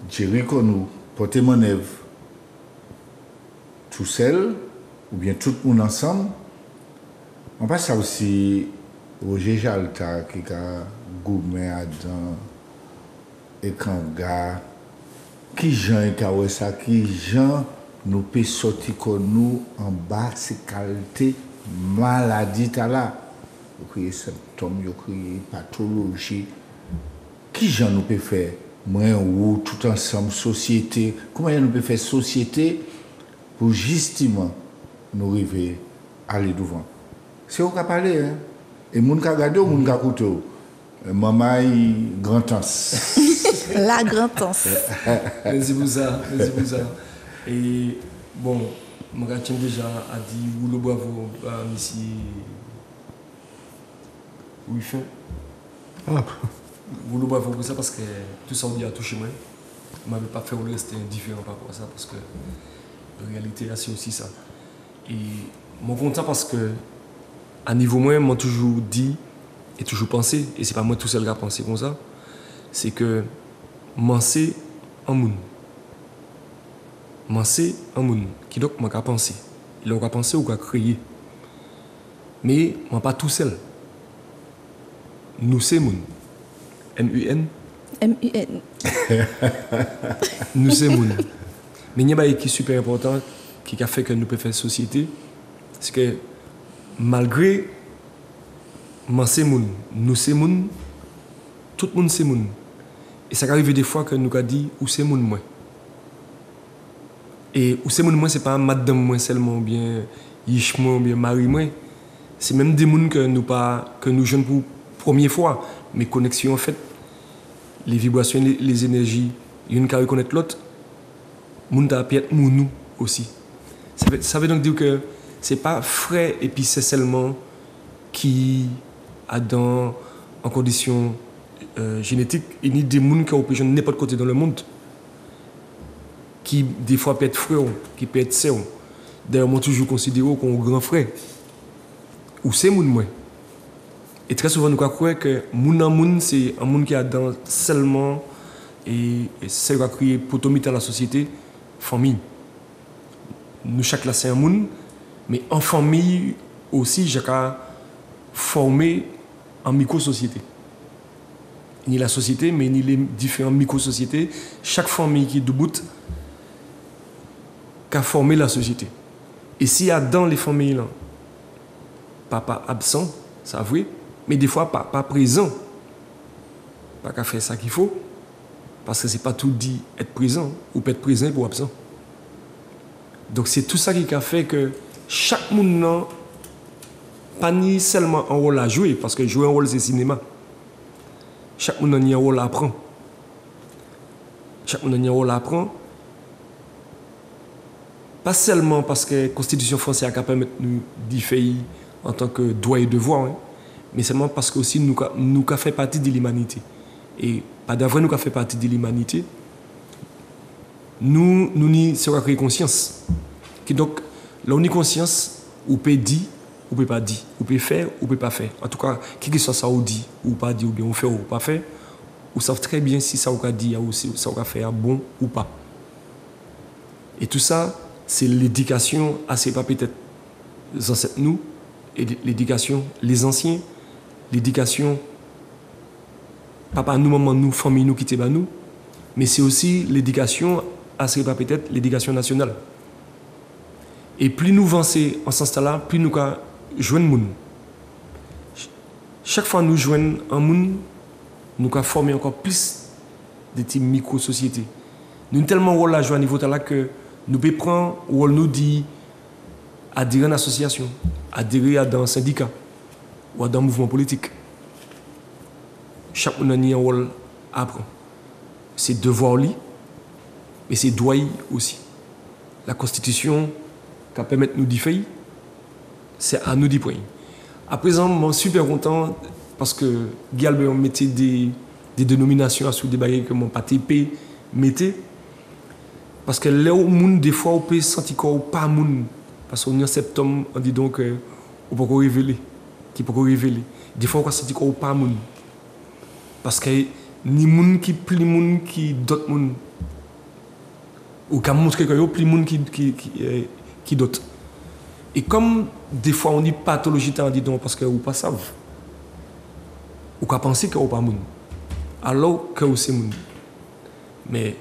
S1: Jéricho nous porter mon œuvre tout seul ou bien tout le monde ensemble. On passe ça aussi Roger Jalta qui a gourmet Adam et Kanga qui gens et ça qui gens nous peut sortir comme nous en bas ces qualités maladie là vous criez symptômes vous criez pathologie qui gens nous peut faire moi ou tout ensemble société comment nous peut faire société pour justement nous arriver à aller devant c'est au cas parler hein et moun ka regarder moun ka écouter maman grand-tance
S2: la grand-tance
S5: merci pour ça et bon mon gars déjà a dit boulot bravo ici oui fait boulot bravo pour ça parce que tout ça on dit a touché moi m'avait pas fait rester indifférent par rapport à ça parce que en réalité c'est aussi ça et mon content parce que à niveau moi m'a toujours dit et toujours pensé et c'est pas moi tout seul qui a pensé comme ça c'est que manser en moun qui donc m'a pensé il a pensé ou a créé mais moi pas tout seul nous c'est moun MUN nous c'est moun mais il y a un qui est super important qui a fait que nous pouvons faire société c'est que malgré moi c'est moun nous c'est moun tout le monde c'est moun et ça arrive des fois que nous avons dit ou c'est moun moi et ou c'est moun moi c'est pas madame moi seulement ou bien yish moi ou bien mari moi c'est même des moun que nous jeunes pour première fois mais connexion en fait les vibrations les énergies une qui reconnaître l'autre moun ta peut être mounou aussi ça veut donc dire que c'est pas frère et puis c'est seulement qui a en condition génétique et ni des gens qui ont pu n'importe côté dans le monde qui des fois peut être frère qui peut être sœur d'ailleurs moi toujours considéré comme grand frère ou c'est moun moi et très souvent nous croyons que moun en moun c'est un monde qui a dans seulement et c'est ce qui a créé potomite à la société famille nous chaque là c'est un monde mais en famille aussi j'ai formé en micro-société. Ni la société, mais ni les différentes micro-sociétés. Chaque famille qui est debout a formé la société. Et s'il y a dans les familles, là, papa absent, ça vrai, mais des fois papa présent, pas qu'à faire ça qu'il faut, parce que c'est pas tout dit être présent, ou peut être présent pour absent. Donc c'est tout ça qui a fait que chaque monde pas ni seulement un rôle à jouer, parce que jouer un rôle c'est cinéma. Chaque monde a un rôle à apprendre. Chaque monde a un rôle à apprendre. Pas seulement parce que la Constitution française a permis de nous différer en tant que droit et devoir, hein, mais seulement parce que aussi nous avons fait partie de l'humanité. Et pas d'avoir nous avons fait partie de l'humanité, nous sommes créé conscience. Qui donc, là on a conscience, on peut dire, on peut pas dire, on peut faire, on peut pas faire. En tout cas, quel que soit ça on dit, ou pas dit, ou bien on fait ou pas faire, on sait très bien si ça on a dit ou si ça on a fait bon ou pas. Et tout ça, c'est l'éducation à ces pas peut-être les ancêtres nous, et l'éducation les anciens, l'éducation papa nous, maman nous, famille nous qui étaient nous, mais c'est aussi l'éducation à ces pas peut-être l'éducation nationale. Et plus nous avançons en ce sens-là, plus nous jouons le monde. Chaque fois que nous jouons un monde, nous avons formé encore plus de types micro-sociétés. Nous avons tellement de rôle à jouer à niveau là que nous pouvons prendre le rôle nous dit adhérer à une association, adhérer à un syndicat ou à un mouvement politique. Chaque monde a un rôle à apprendre. C'est devoir lui, mais c'est droit aussi. La Constitution qui permet de nous différer, c'est à nous d'y prendre. À présent, je suis super content parce que Guy Albert mettait des dénominations sur des bagages que mon TP mettait. Parce que là où monde des fois on peut sentir qu'on pas monde parce qu'on est en septembre on dit donc on peut pas révéler qui peut révéler des fois on sentit qu'on pas monde parce que ni monde qui plus monde qui d'autres monde ou quand montrer que yo plus monde qui d'autres et comme des fois on dit pathologie on dit donc parce que ou pas savent ou qu'à penser que ou pas monde alors que c'est monde mais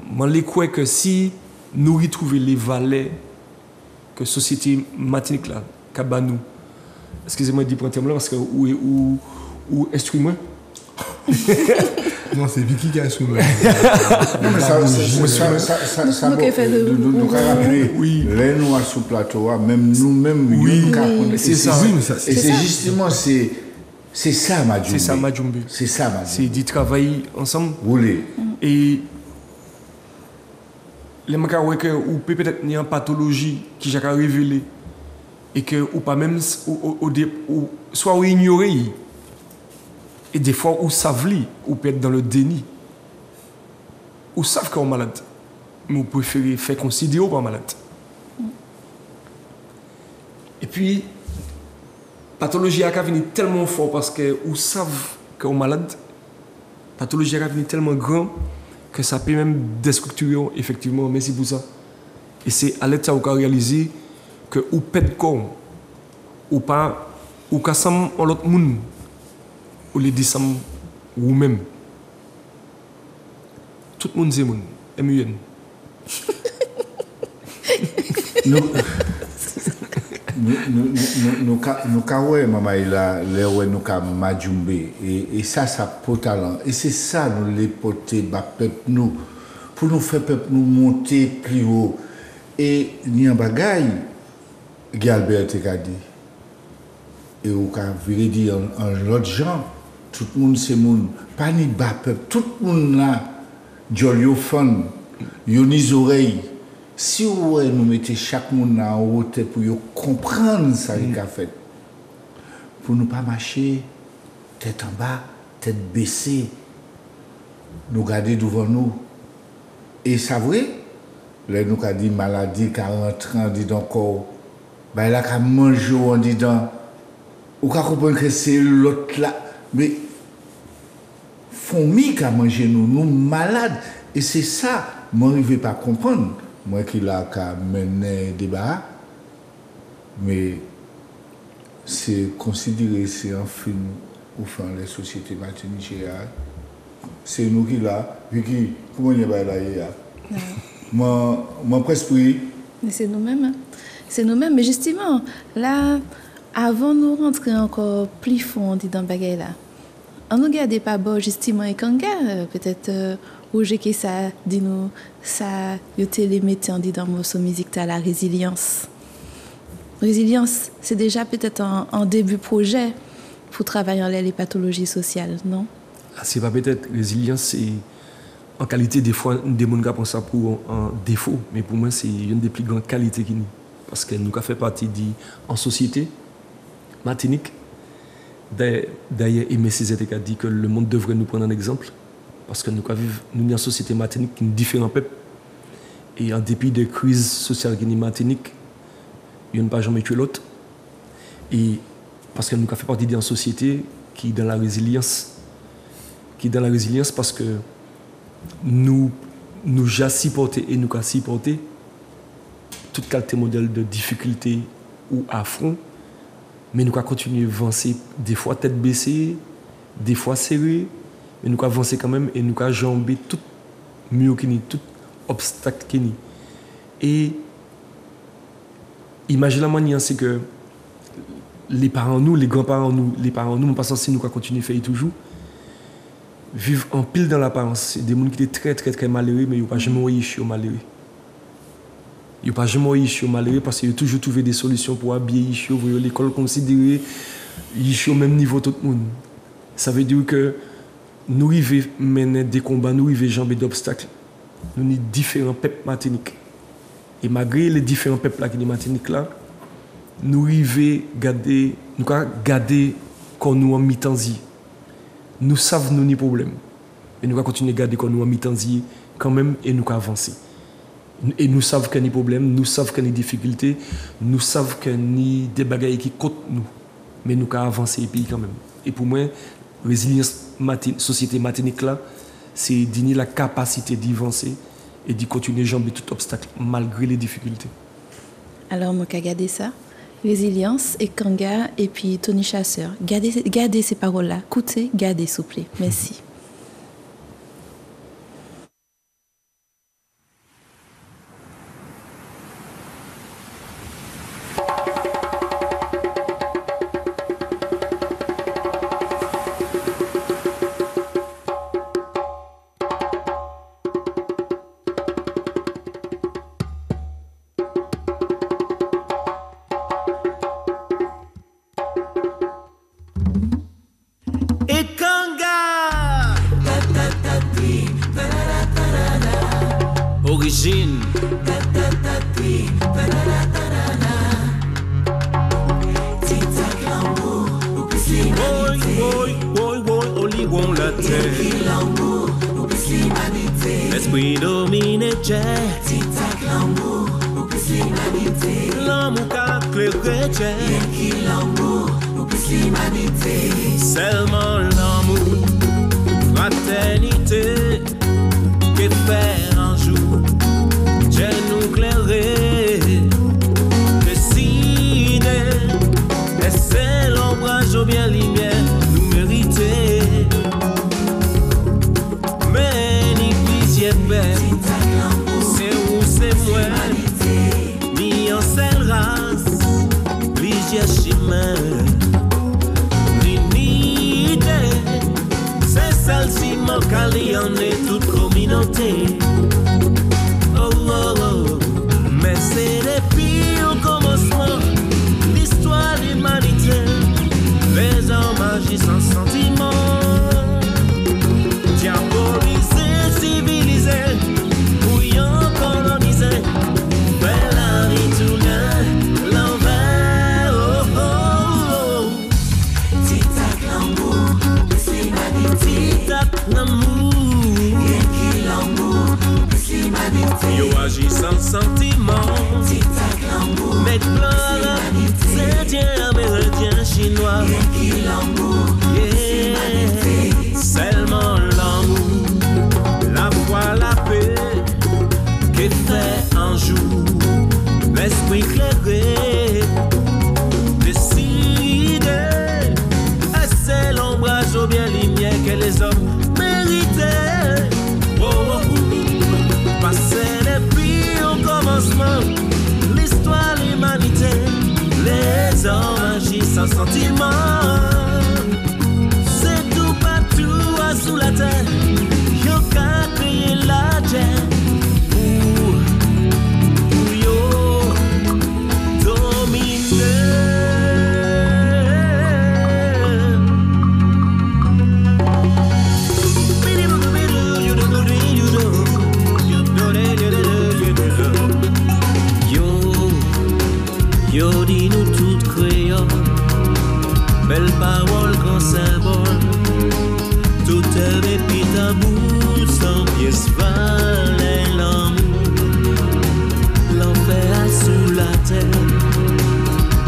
S5: je crois que si nous retrouvons les valeurs que la société Martinique là, nous, excusez-moi de dire pour un terme là, parce que ou instrument.
S3: Non, c'est Vicky qui a instrument.
S1: Non, mais ça nous rappeler, les noirs sous plateau, même nous-mêmes,
S5: c'est ça.
S1: Et c'est justement, c'est ça, Madjoumbe.
S5: C'est ça, Madjoumbe.
S1: C'est ça, Madjoumbe.
S5: C'est d'y travailler ensemble.
S1: Rouler.
S5: Et les gens qui ont peut-être une pathologie qui j'ai révélé et que ou pas même ou soit ignorer et des fois ou savent ou peut être dans le déni ou savent qu'on est malade mais vous préférez faire considérer qu'on est malade. Et puis pathologie a venu tellement fort parce que ou savent qu'on est malade, pathologie a venu tellement grand que ça peut même déstructurer effectivement, merci pour ça. Et c'est à l'aide de ça qu'on a réalisé que ou pète corps, ou pas, ou qu'à sam en l'autre monde, ou les dit ou même. Tout le monde c'est monde, MUN.
S1: Nous kawé maman il a les ouais nous ka Madjoumbe et ça pot talent et c'est ça nous les porter bas peuple nous pour nous faire peuple nous monter plus haut et ni en bagaille Guy Albert te ka dit et ou ka veut dire en l'autre gens tout le monde c'est monde pas ni bas peuple tout le monde là jolio fun yo ni oreilles. Si nous mettons chaque monde en route pour comprendre ça qu'il a fait, pour ne pas marcher tête en bas, tête baissée, nous garder devant nous. Et c'est vrai, là nous avons dit maladie, 40 ans, dit encore, ben là, quand manger, on dit dans, ou quand comprendre que c'est l'autre là, mais fourmi qui a mangé nous malades. Et c'est ça, moi, je n'arrive pas à comprendre. Moi qui l'a mené débat, mais c'est considéré, c'est un film où font les sociétés martiniquaises. C'est nous qui l'a, Vicky, comment il y a là? Mon presque.
S2: Mais c'est nous-mêmes. C'est nous-mêmes. Mais justement, là, avant de nous rentrer encore plus fond dans le bagage là, on ne regarde pas bon justement et Kanga, peut-être. Roger qui ça dit nous ça yo télé mettait en dit dans morceau musique t'as la résilience c'est déjà peut-être un début projet pour travailler en les pathologies sociales non
S5: c'est pas peut-être résilience c'est en qualité des fois des gens qui pensent ça pour un défaut mais pour moi c'est une des plus grandes qualités qui nous parce que nous fait partie en société Martinique d'ailleurs Aimé Césaire a dit que le monde devrait nous prendre un exemple. Parce que nous vivons dans une société martinique qui est différent peuple. Et en dépit des crises sociales qui sont Martinique, il n'y a pas jamais tué l'autre. Et parce que nous avons fait partie d'une société qui est dans la résilience. Qui est dans la résilience parce que nous avons supporté et nous avons supporté toute qualité modèle de difficulté ou affront. Mais nous avons continué à avancer, des fois tête baissée, des fois serrée. Mais nous avons avancé quand même et nous avons jambé tout mur qui n'est, tout obstacle qui n'est. Et imaginez-moi, c'est que les parents, nous, les grands-parents, nous, les parents, nous, on pas censé nous continuer à faire toujours. Vivre en pile dans l'apparence. C'est des gens qui étaient très, très, très malheureux, mais ils n'ont pas jamais eu malheureux. Ils n'ont pas jamais eu malheureux parce qu'ils ont toujours trouvé des solutions pour habiller l'école considérée, ils au même niveau tout le monde. Ça veut dire que nous arrivons à mener des combats, nous arrivons à jamber d'obstacles. Nous sommes différents peuples martiniques. Et malgré les différents peuples qui sont Martinique là, nous arrivons garder quand nous en mi-temps. Nous savons nous ni problème. Et nous allons continuer à garder quand nous en mi-temps quand même et nous allons avancer. Et nous savons qu'il y a des problèmes, nous savons qu'il y a des difficultés, nous savons qu'il y a des bagailles qui comptent nous. Mais nous allons avancer et puis quand même. Et pour moi, la résilience société Martinique là, c'est donner la capacité d'avancer et de continuer à jamber tout obstacle malgré les difficultés.
S2: Alors, moi, j'ai gardé ça. Résilience et Kanga et puis Tony Chasseur. Gardez ces paroles-là. Écoutez, gardez, s'il vous plaît. Merci.
S6: Origine. La terre. L'esprit domine l'amour qu'a éclairé seulement l'amour, fraternité qui fait un jour Dieu nous clairer, décider, laisser l'ombrage ou bien lumière nous mériter. Mais ni pitié c'est où c'est moi, ni en seule race, plusieurs chemins. L'unité, c'est celle-ci manque à en est toute communauté. Oh oh oh, mais c'est depuis au commencement, l'histoire de l'humanité, les hommes agissent sans sentiment. Diabolisé, civilisé, bouillant, colonisé, fait la vie tourner l'envers. Oh oh oh, tic-tac l'amour, c'est l'humanité. Tic-tac l'amour, rien qui l'amour, c'est l'humanité. Yo agit sans sentiment. Tic-tac l'amour, mettre blanc arabe, indien, amérindien, chinois. Rien qui l'amour, c'est l'humanité. Seulement l'amour, la foi, la paix, qui fait un jour l'esprit clairé, décider, et c'est l'ombrage ou bien lumière que les hommes méritaient. Oh, oh, oh. Passer depuis au commencement, l'histoire, l'humanité, les hommes agissent sans sentiment. Sous la terre, yo qu'a créé la terre pour yo dominer. Yo dis-nous tout créole, belle parole qu'on symbole. Tout est répété à bout, sans pièce valait l'amour. L'enfer sous la terre,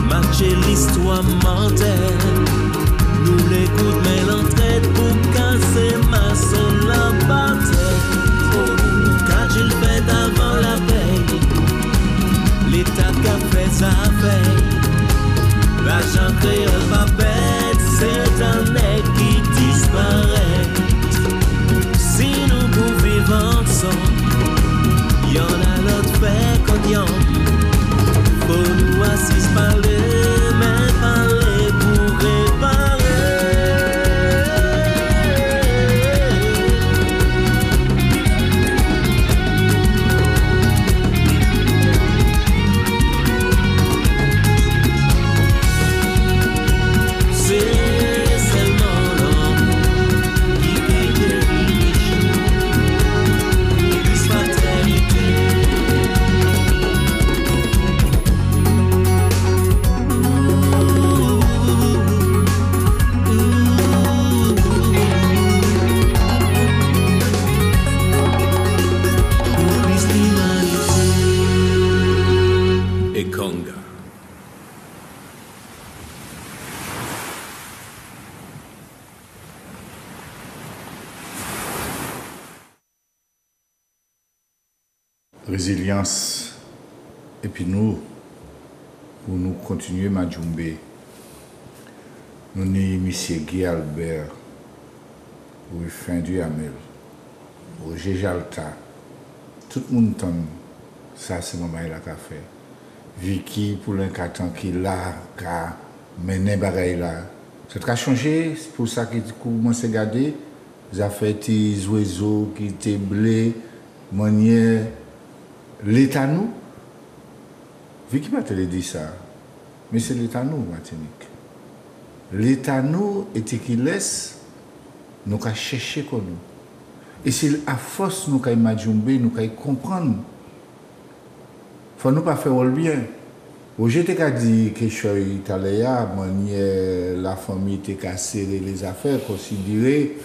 S6: marcher l'histoire mentale. Nous l'écoute, mais l'entraide pour casser ma son la bataille. Oh, quand il fait avant la paix, l'État qu'a fait sa paix. L'argent créole pas bête, c'est un nez qui disparaît. Si nous pouvons vivre ensemble, y'en a l'autre fait qu'on y'en. Faut nous assis parler, mais parler pour répondre.
S1: résilience. Et puis nous, pour nous continuer Majumbe, nous sommes M. Guy Albert, Rufin Duhamel, Roger Jalta, tout le monde entend ça, c'est maman qui a fait. Vicky pour l'incartant qui là, qui a mené bagaille là. Ça a changé, c'est pour ça que commence à regarder. Ils ont fait des oiseaux qui étaient blés, manière l'État nous. Vicky m'a dit ça, mais c'est l'État nous, Martinique. L'État nous était qui laisse nous qu'à chercher comme nous. Et c'est à force nous qu'à imaginer, nous qu'à comprendre. Faut nous pas faire le bien. J'étais qu'à dire que je suis italien, la famille était qu'à serrer les affaires, considérer.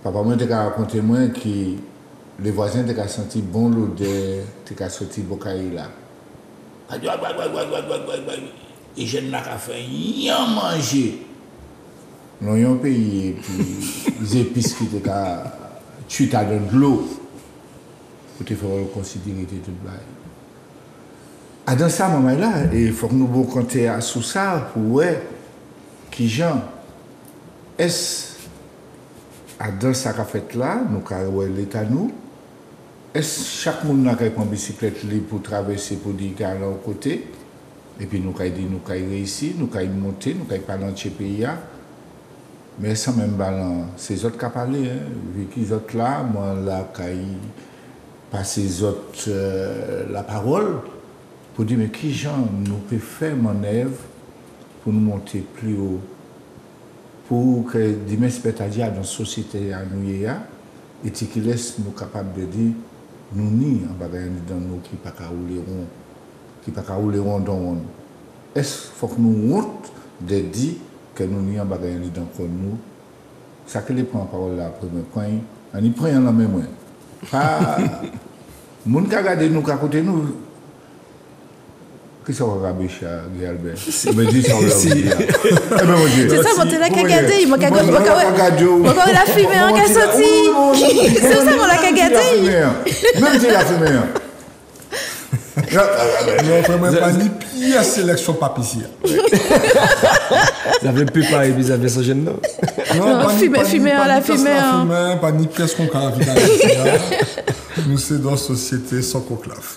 S1: Papa moi était qu'à raconter moi que les voisins étaient qu'à sentir bon l'odeur, étaient qu'à sortir bocaille là. Et je n'ai qu'à faire rien manger. Nous avons payé, puis les épices qui étaient qu'à tuer dans de l'eau. Pour te faire considérer toute blague. Dans ça, maman là, il faut que nous bon compter à sous ça pour ouais, qui gens est-ce dans ça qu'a fait là, nous avons l'État nous, est-ce chaque monde n'a qu'à prendre bicyclette pour traverser pour dire qu'à l'autre côté, et puis nous avons dit nous avons réussi, nous avons monté, nous avons parlé de pays, mais sans même ballon, c'est les autres qui ont parlé, vu qu'ils autres là, moi là, passer les autres la parole pour dire mais qui gens nous peut faire mon œuvre pour nous monter plus haut pour que demain c'est-à-dire dans la société à nous et qui laisse nous capables de dire nous ni en bagaille dans nous qui pas rouler rond dans monde est-ce faut que nous honte de dire que nous ni en bagaille dans nous ça que les prend parole là premier point on y prend la même pas moun ka gade nous ka côté nous qui ça va rabécher Albert me dit ça
S2: c'est ça mon là ka gade il m'a ka gade la fumée en ka sorti c'est ça mon la ka gade
S1: même si la fumée
S3: non vraiment pas ni pire sélection papissière
S5: ça avait préparé puis ça avait ça gêne non
S2: fumée la fumée
S3: pas ni pièce qu'on a nous c'est dans société sans conclave.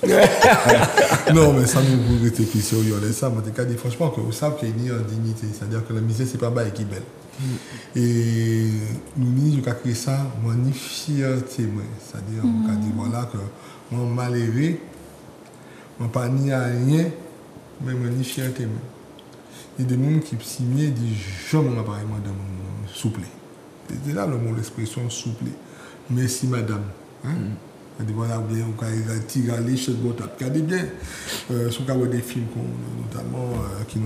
S3: Non mais ça nous vous restez qui sérieux ça moi t'ai dit franchement que vous savez qu'il y a une dignité, c'est-à-dire que la misère c'est pas bail qui belle. Et nous ni je créer ça moi ni fierté moi, c'est-à-dire on a dit voilà que moi malheureux moi pas ni à rien mais moi ni fierté moi. Il y a des gens qui signé dit jamais apparemment dans mon souple. C'est là le mot l'expression souple. Merci madame. Hein? On dit voilà bien on a tiré les choses bon tap. Regardez bien son cas des films notamment qui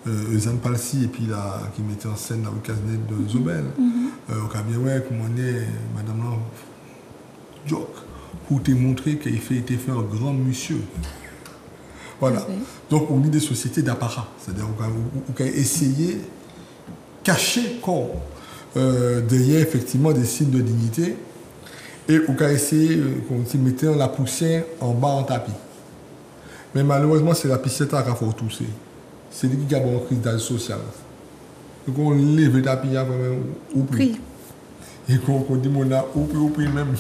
S3: Eusane Palsy et puis là qui mettait en scène la Cazenette de Zobel. On a bien ouais comment on est madame là joke pour te montrer qu'il était fait un grand monsieur. Voilà. Okay. Donc on est des sociétés d'apparat, c'est-à-dire on a essayé cacher corps derrière effectivement des signes de dignité. Et on a essayé de mettre la poussière en bas en tapis. Mais malheureusement, c'est la poussière qui a fait tousser. C'est lui qui a une crise d'âge social. Donc on lève le tapis avant même ou plus. Et qu'on dit on a ou plus même.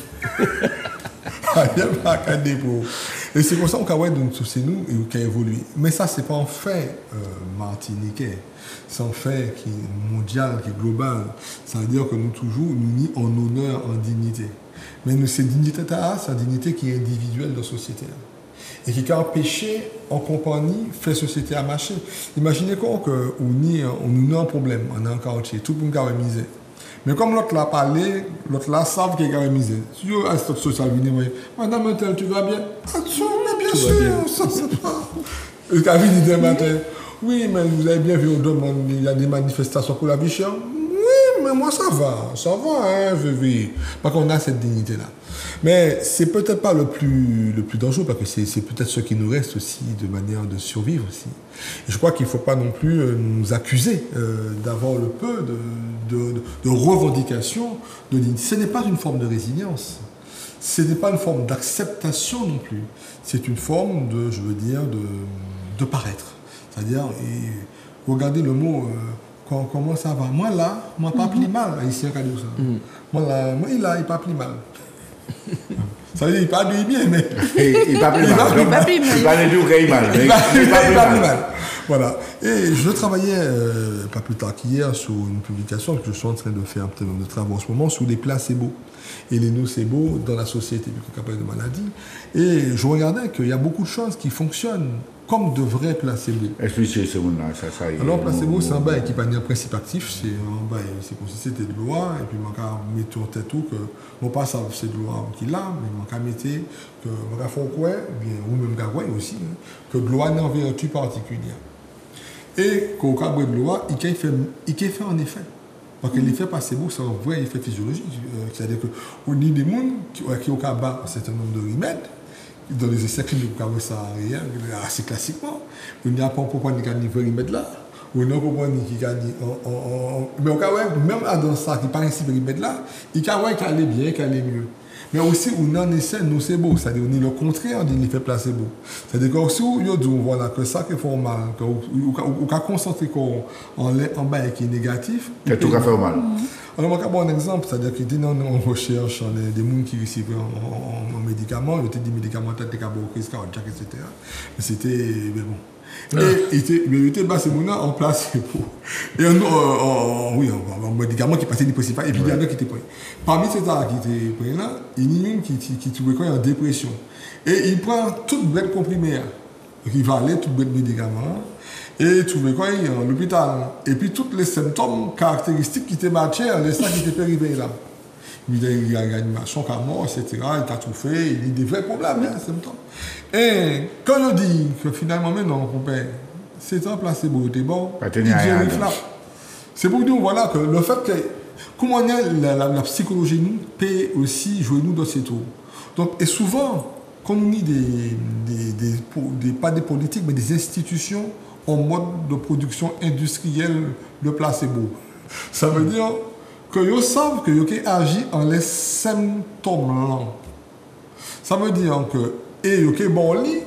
S3: Et c'est comme ça qu'on a c'est nous et qu'on a évolué. Mais ça, c'est pas un fait martiniquais. C'est un fait qui est mondial, qui est global. Ça veut dire que nous toujours, nous ni en honneur, en dignité. Mais nous, cette dignité-là, c'est une dignité qui est individuelle de la société. Et qui a empêché, en compagnie, faire société à marcher. Imaginez qu'on nous a un problème, on a un quartier, tout le monde a misé. Mais comme l'autre l'a parlé, l'autre là savent qu'il y a une misère. Si vous avez un social, vous dites, madame Intel, tu vas bien? Ah, mais bien sûr, ça c'est pas. Le café dit demain matin, oui, mais vous avez bien vu, on demande, il y a des manifestations pour la vie chère. Oui, mais moi ça va, hein, je vis. Parce qu'on a cette dignité-là. Mais c'est peut-être pas le plus dangereux, parce que c'est peut-être ce qui nous reste aussi de manière de survivre aussi. Et je crois qu'il ne faut pas non plus nous accuser d'avoir le peu de revendication de dignité. Ce n'est pas une forme de résilience. ce n'est pas une forme d'acceptation non plus. C'est une forme de, je veux dire, de paraître. C'est-à-dire, regardez le mot, comment ça va. Moi là, moi pas plus mal, ici, regardez ça. Moi là, moi il pas plus mal. Ça veut dire qu'il pas de bien, mais...
S1: Il pas plus mal.
S2: Il pas plus mal.
S1: Il pas du tout mal.
S3: Il pas plus mal. Voilà. Et je travaillais pas plus tard qu'hier sur une publication que je suis en train de faire un petit nombre de travaux en ce moment sur les placebos et les nocebos dans la société, puisqu'on parle de maladies. Et je regardais qu'il y a beaucoup de choses qui fonctionnent comme de vrais placebos.
S1: Expliquez ce monde-là, ça y est.
S3: Alors, placebo, c'est un bail qui pas un principe actif, c'est un bail, c'est comme si c'était de loi, et puis on va mettre en tête tout que, non pas ça, c'est de loi qu'il a, mais on va mettre que, on va faire quoi, bien, ou même gagouin aussi, hein, que de loi n'a en vertu particulière. Et qu'au cas de loi, il fait en effet. Parce que l'effet placebo, c'est un vrai effet physiologique. C'est-à-dire qu'on a des gens qui ont un certain nombre de remèdes, dans les essais cliniques, ça rien, assez classiquement. On n'y a pas pour prendre des remèdes là. On n'a pas pour qui gagne. Mais même dans ça, qui paraît si remède là, il y a qui allait bien, qui allait mieux. Mais aussi, on en essaie nocebo, c'est-à-dire on est le contraire de l'effet placebo. C'est-à-dire que si on dit voilà, que ça qui fait mal, qu'on a concentré en bas qui est négatif.
S1: C'est tout qui fait mal.
S3: Alors, on va prendre un exemple, c'est-à-dire qu'il y a une recherche des gens qui reçoivent en médicaments, il y a des médicaments, des crise cardiaque, etc. Mais c'était. Mais bon. Et il était en placebo. Et en médicaments qui passaient possibles. Et puis il y en a qui étaient pris. Parmi ces gens qui étaient pris là, il y en a qui trouvait qu'il y a en dépression. Et il prend toute bête comprimée. Il va aller, toute bête médicaments. Et il trouvait qu'il y a à l'hôpital. Et puis tous les symptômes caractéristiques qui étaient matchés, les ça qui étaient arrivés là. Il y a une animation qui a mort, etc. Il a tout fait, il y a des vrais problèmes, hein, symptômes. Et quand on dit que finalement, maintenant, c'est un placebo, c'est bon, c'est pour dire voilà, que le fait que, comment la psychologie nous peut aussi jouer nous dans ces tours. Donc, et souvent, quand on dit pas des politiques, mais des institutions en mode de production industrielle de placebo, ça veut dire que vous savez que vous agissez en les symptômes. Ça veut dire que et bon lit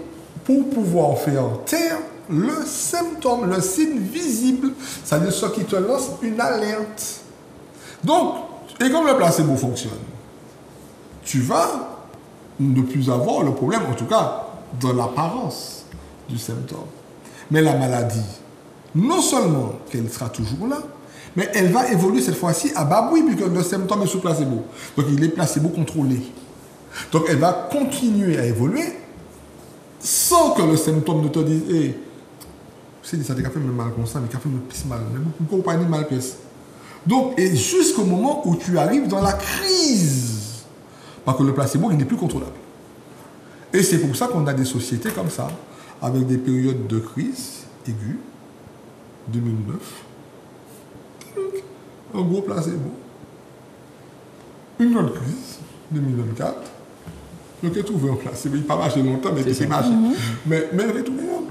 S3: pour pouvoir faire taire le symptôme, le signe visible, c'est-à-dire ce qui te lance une alerte. Donc, et comme le placebo fonctionne, tu vas ne plus avoir le problème, en tout cas dans l'apparence du symptôme. Mais la maladie, non seulement qu'elle sera toujours là, mais elle va évoluer cette fois-ci à bas bruit, puisque le symptôme est sous placebo. Donc il est placebo contrôlé. Donc elle va continuer à évoluer sans que le symptôme ne te dise hey, c'est ça, tu as fait mal comme ça, mais tu as fait plus mal, mais vous comprenez mal pièce. Donc, et jusqu'au moment où tu arrives dans la crise, parce que le placebo, il n'est plus contrôlable. Et c'est pour ça qu'on a des sociétés comme ça, avec des périodes de crise aiguë, 2009, un gros placebo. Une autre crise, 2024. Donc, il a trouvé un placebo. Il n'a pas marché longtemps, mais il a marché. Mais il a trouvé un.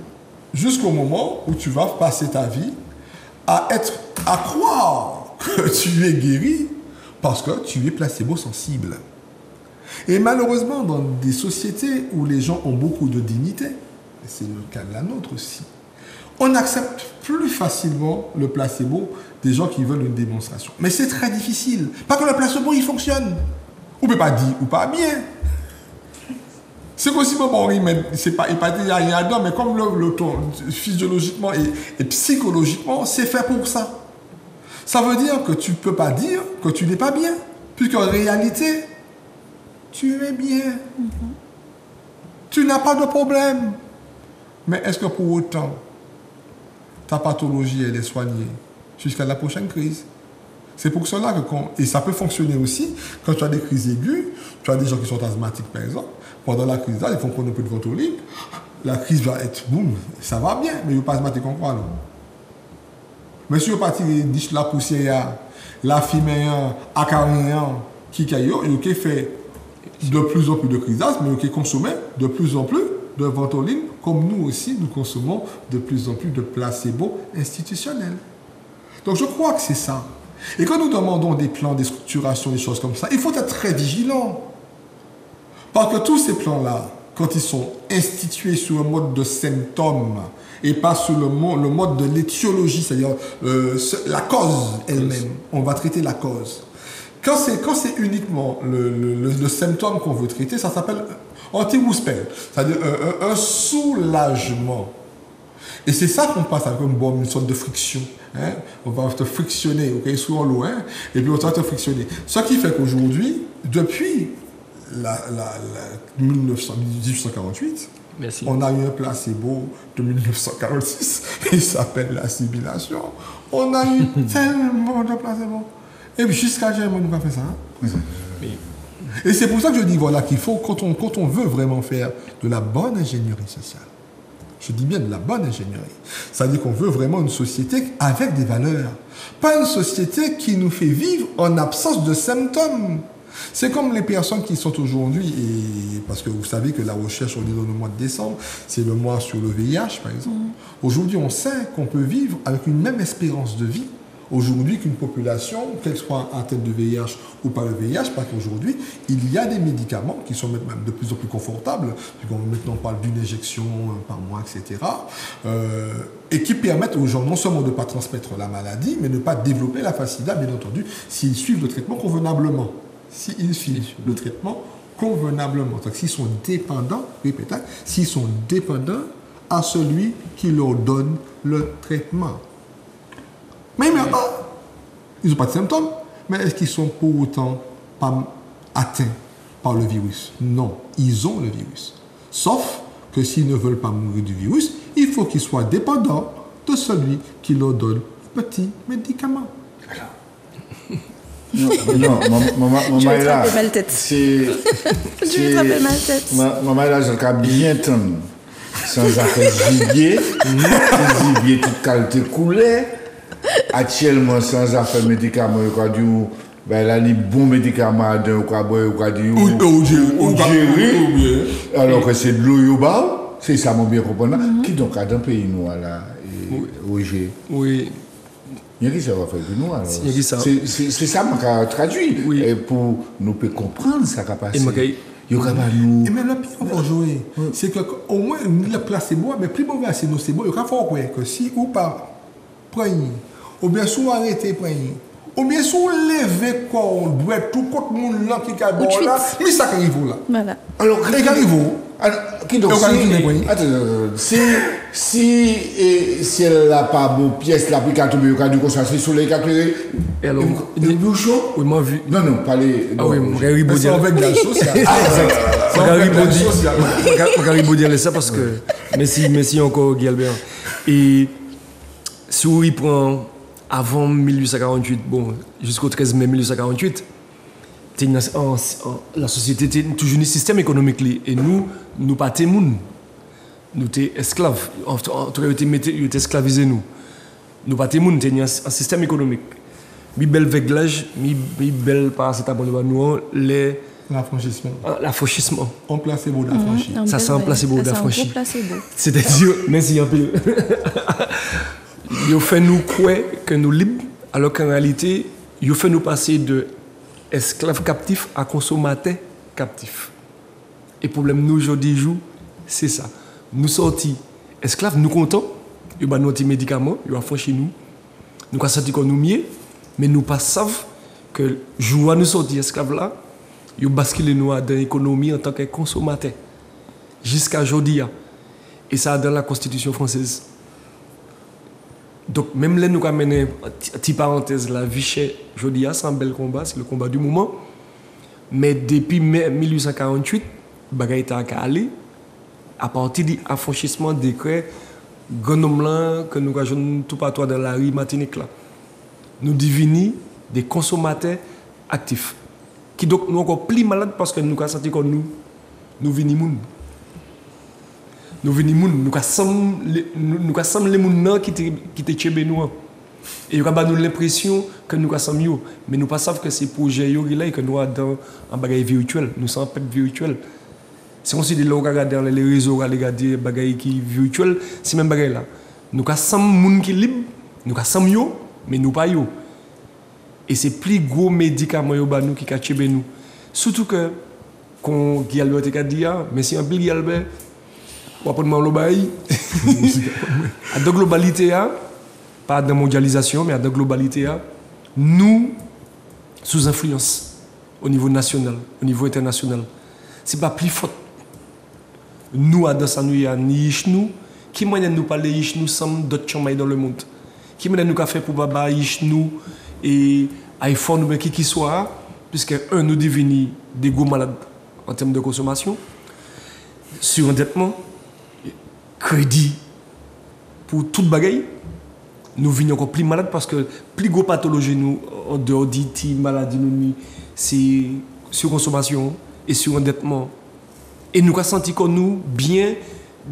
S3: Jusqu'au moment où tu vas passer ta vie à croire que tu es guéri parce que tu es placebo sensible. Et malheureusement, dans des sociétés où les gens ont beaucoup de dignité, et c'est le cas de la nôtre aussi, on accepte plus facilement le placebo des gens qui veulent une démonstration. Mais c'est très difficile. Pas que le placebo, il fonctionne. On ne peut pas dire ou pas bien. C'est aussi bon, mais c'est pas, il n'y a rien dedans, mais comme le ton, physiologiquement et psychologiquement, c'est fait pour ça. Ça veut dire que tu ne peux pas dire que tu n'es pas bien, puisqu'en réalité, tu es bien. Tu n'as pas de problème. Mais est-ce que pour autant, ta pathologie, elle est soignée jusqu'à la prochaine crise? C'est pour cela que, et ça peut fonctionner aussi, quand tu as des crises aiguës, tu as des gens qui sont asthmatiques par exemple, pendant la crise là, ils font prendre un peu de Ventoline, la crise va être boum, ça va bien, mais ils ne sont pas asthmatiques en quoi, non? Mais si vous partez de la poussière, la fumée, acarien, qui fait de plus en plus de crises d'asthme, mais qui consomme de plus en plus de Ventoline, comme nous aussi, nous consommons de plus en plus de placebo institutionnels. Donc je crois que c'est ça. Et quand nous demandons des plans, des structurations, des choses comme ça, il faut être très vigilant. Parce que tous ces plans-là, quand ils sont institués sur un mode de symptômes et pas sur le mode de l'étiologie, c'est-à-dire la cause elle-même, on va traiter la cause. Quand c'est uniquement le symptôme qu'on veut traiter, ça s'appelle anti-rouspel, c'est-à-dire un soulagement. Et c'est ça qu'on passe avec une sorte de friction. Hein? On va te frictionner, ok, sous l'eau, hein? Et puis on va te frictionner. Ce qui fait qu'aujourd'hui, depuis 1848,
S5: Merci.
S3: on a eu un placebo de 1946, il s'appelle l'assimilation. On a eu tellement de placebo. Et puis jusqu'à aujourd'hui, on n'a pas fait ça. Hein? Et c'est pour ça que je dis voilà, qu'il faut, quand on veut vraiment faire de la bonne ingénierie sociale, je dis bien de la bonne ingénierie, c'est-à-dire qu'on veut vraiment une société avec des valeurs, pas une société qui nous fait vivre en absence de symptômes. C'est comme les personnes qui sont aujourd'hui, et parce que vous savez que la recherche, on est dans le mois de décembre, c'est le mois sur le VIH par exemple. Aujourd'hui, on sait qu'on peut vivre avec une même espérance de vie aujourd'hui qu'une population, qu'elle soit atteinte de VIH ou pas le VIH, parce qu'aujourd'hui, il y a des médicaments qui sont même de plus en plus confortables, maintenant on parle d'une injection par mois, etc., et qui permettent aux gens non seulement de ne pas transmettre la maladie, mais de ne pas développer la FACIDA, bien entendu, s'ils suivent le traitement convenablement. S'ils suivent le traitement convenablement. Donc s'ils sont dépendants, répétez, s'ils sont dépendants à celui qui leur donne le traitement. Mais maintenant, ils n'ont pas de symptômes. Mais est-ce qu'ils sont pour autant pas atteints par le virus? Non, ils ont le virus. Sauf que s'ils ne veulent pas mourir du virus, il faut qu'ils soient dépendants de celui qui leur donne le petit médicament.
S1: Non, maman est là.
S2: Je vais tête. Je vais attraper ma tête.
S1: Maman est là, je vais bien tendre. Sans affaire gibier, gibier toute qualité coulée. Actuellement, sans affaire médicaments, il y a des bons médicaments, il y a des alors que c'est de l'eau yoba, c'est ça mon bien comprendre. Qui donc a dans le pays noir là, OG? Oui. Il y a qui ça va faire du noir. C'est ça que je traduit pour nous comprendre ça qui a passé.
S3: Et même le pire qu'on va jouer, c'est qu'au moins, le placebo, mais plus mauvais c'est nocebo, il faut que si ou pas prendre, ou bien soit arrêter prendre, ou bien soit lever quoi, on doit tout contre le monde là qui est bon là, mais ça qui arrive là. Voilà. Alors, qui arrive
S1: qui donc si elle n'a pas bon pièce là puis qu'elle tombe au cas du consacré sur les calculs alors il chaud oui moi vu non parler
S5: ah oui mon gars
S3: c'est avec la chose
S5: on va dire ça parce que merci encore Guy Albert et si on y prend avant 1848 bon jusqu'au 13 mai 1848 la société était toujours un système économique et nous pas des gens. Nous étions esclaves. En tout cas, nous étions esclavisés. Nous pas des gens, nous étions un système économique. Mi bel véglage, mi bel paracétamol nous l'affranchissement.
S3: En placebo d'affranchi.
S5: Ça c'est un placebo d'affranchi. C'est-à-dire, merci un peu. Il fait nous croire que nous libres, alors qu'en réalité, il fait nous passer de esclaves captifs à consommateurs captifs. Et le problème nous aujourd'hui, c'est ça. Nous sortis esclaves, nous comptons, il y a nos médicaments, il y a franchi nous. Nous avons senti qu'on nous mieux, mais nous ne savons pas que jour nous sortis esclaves là, il y a basculé nous dans l'économie en tant que consommateurs. Jusqu'à aujourd'hui. Et ça dans la Constitution française. Donc, même là, nous avons mené, petite parenthèse, la vie chère, aujourd'hui, c'est un bel combat, c'est le combat du moment. Mais depuis 1848, bagaille a allé à partir de l'affranchissement des décret Gonomlan que nous avons tout partout dans la rue Martinique là. Nous devenons des consommateurs actifs. Qui donc nous encore plus malades parce que nous avons senti que nous venons nous sommes les gens qui étaient chez nous. Et nous avons l'impression que nous sommes mieux. Mais nous ne savons pas que c'est pour gérer et que nous sommes dans un bagage virtuel. Nous sommes un peu virtuel. Si on se dit là, dans les réseaux, regarder des bagages qui virtuels, c'est même bagage là. Nous sommes des gens qui sont libres, nous sommes mieux, mais nous pas mieux. Et c'est plus gros médicaments qui cachent nous. Surtout que qu'on Guy Albert te dit, mais si un pile Guy Albert, on va pas demander l'obaï. À de globalité, pas de mondialisation, mais à de globalité, nous, sous influence, au niveau national, au niveau international, c'est pas plus faute. Nous, à Dansanouya, ni Ishnou, qui moyen nous parler Ishnou sans d'autres chambres dans le monde? Qui moyen nous faire pour Baba Ishnou et iPhone ou qui soit, puisque nous devenons des gros malades en termes de consommation, surendettement, crédit pour toute bagaille, nous venons encore plus malades parce que plus gros pathologie nous en dehors d'IT, maladie nous c'est surconsommation et surendettement. Et nous avons senti que nous bien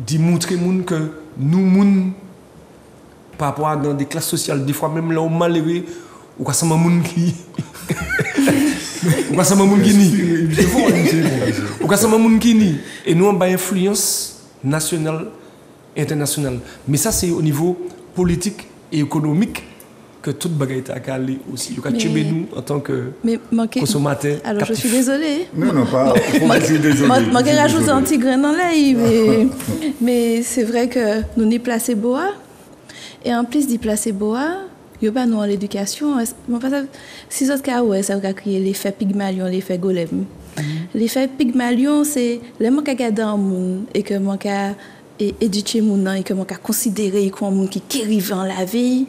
S5: d'y montrer que nous par rapport à dans des classes sociales, des fois même là où malheureux, ou quand ça m'a moun qui ou quand ça m'a moun qui ni ou quand ça m'a moun qui ni et nous on a influence nationale internationale, mais ça c'est au niveau politique et économique que toute bagaille est à caler aussi. Il y a nous en tant que consommateurs.
S2: Alors
S5: captif.
S2: je suis désolée.
S1: Non, pas. Je suis désolé.
S2: Je vais rajouter un petit grain dans l'œil, mais c'est vrai que nous n'y plaçons bois. Et en plus d'y placer bois, il y a nous en l'éducation. Si autres cas, ça va créer l'effet Pygmalion, l'effet Golem. L'effet Pygmalion, c'est le manque à garder un monde et que manque à éduquer mon et que manque à considérer comme un monde qui arrive en la vie.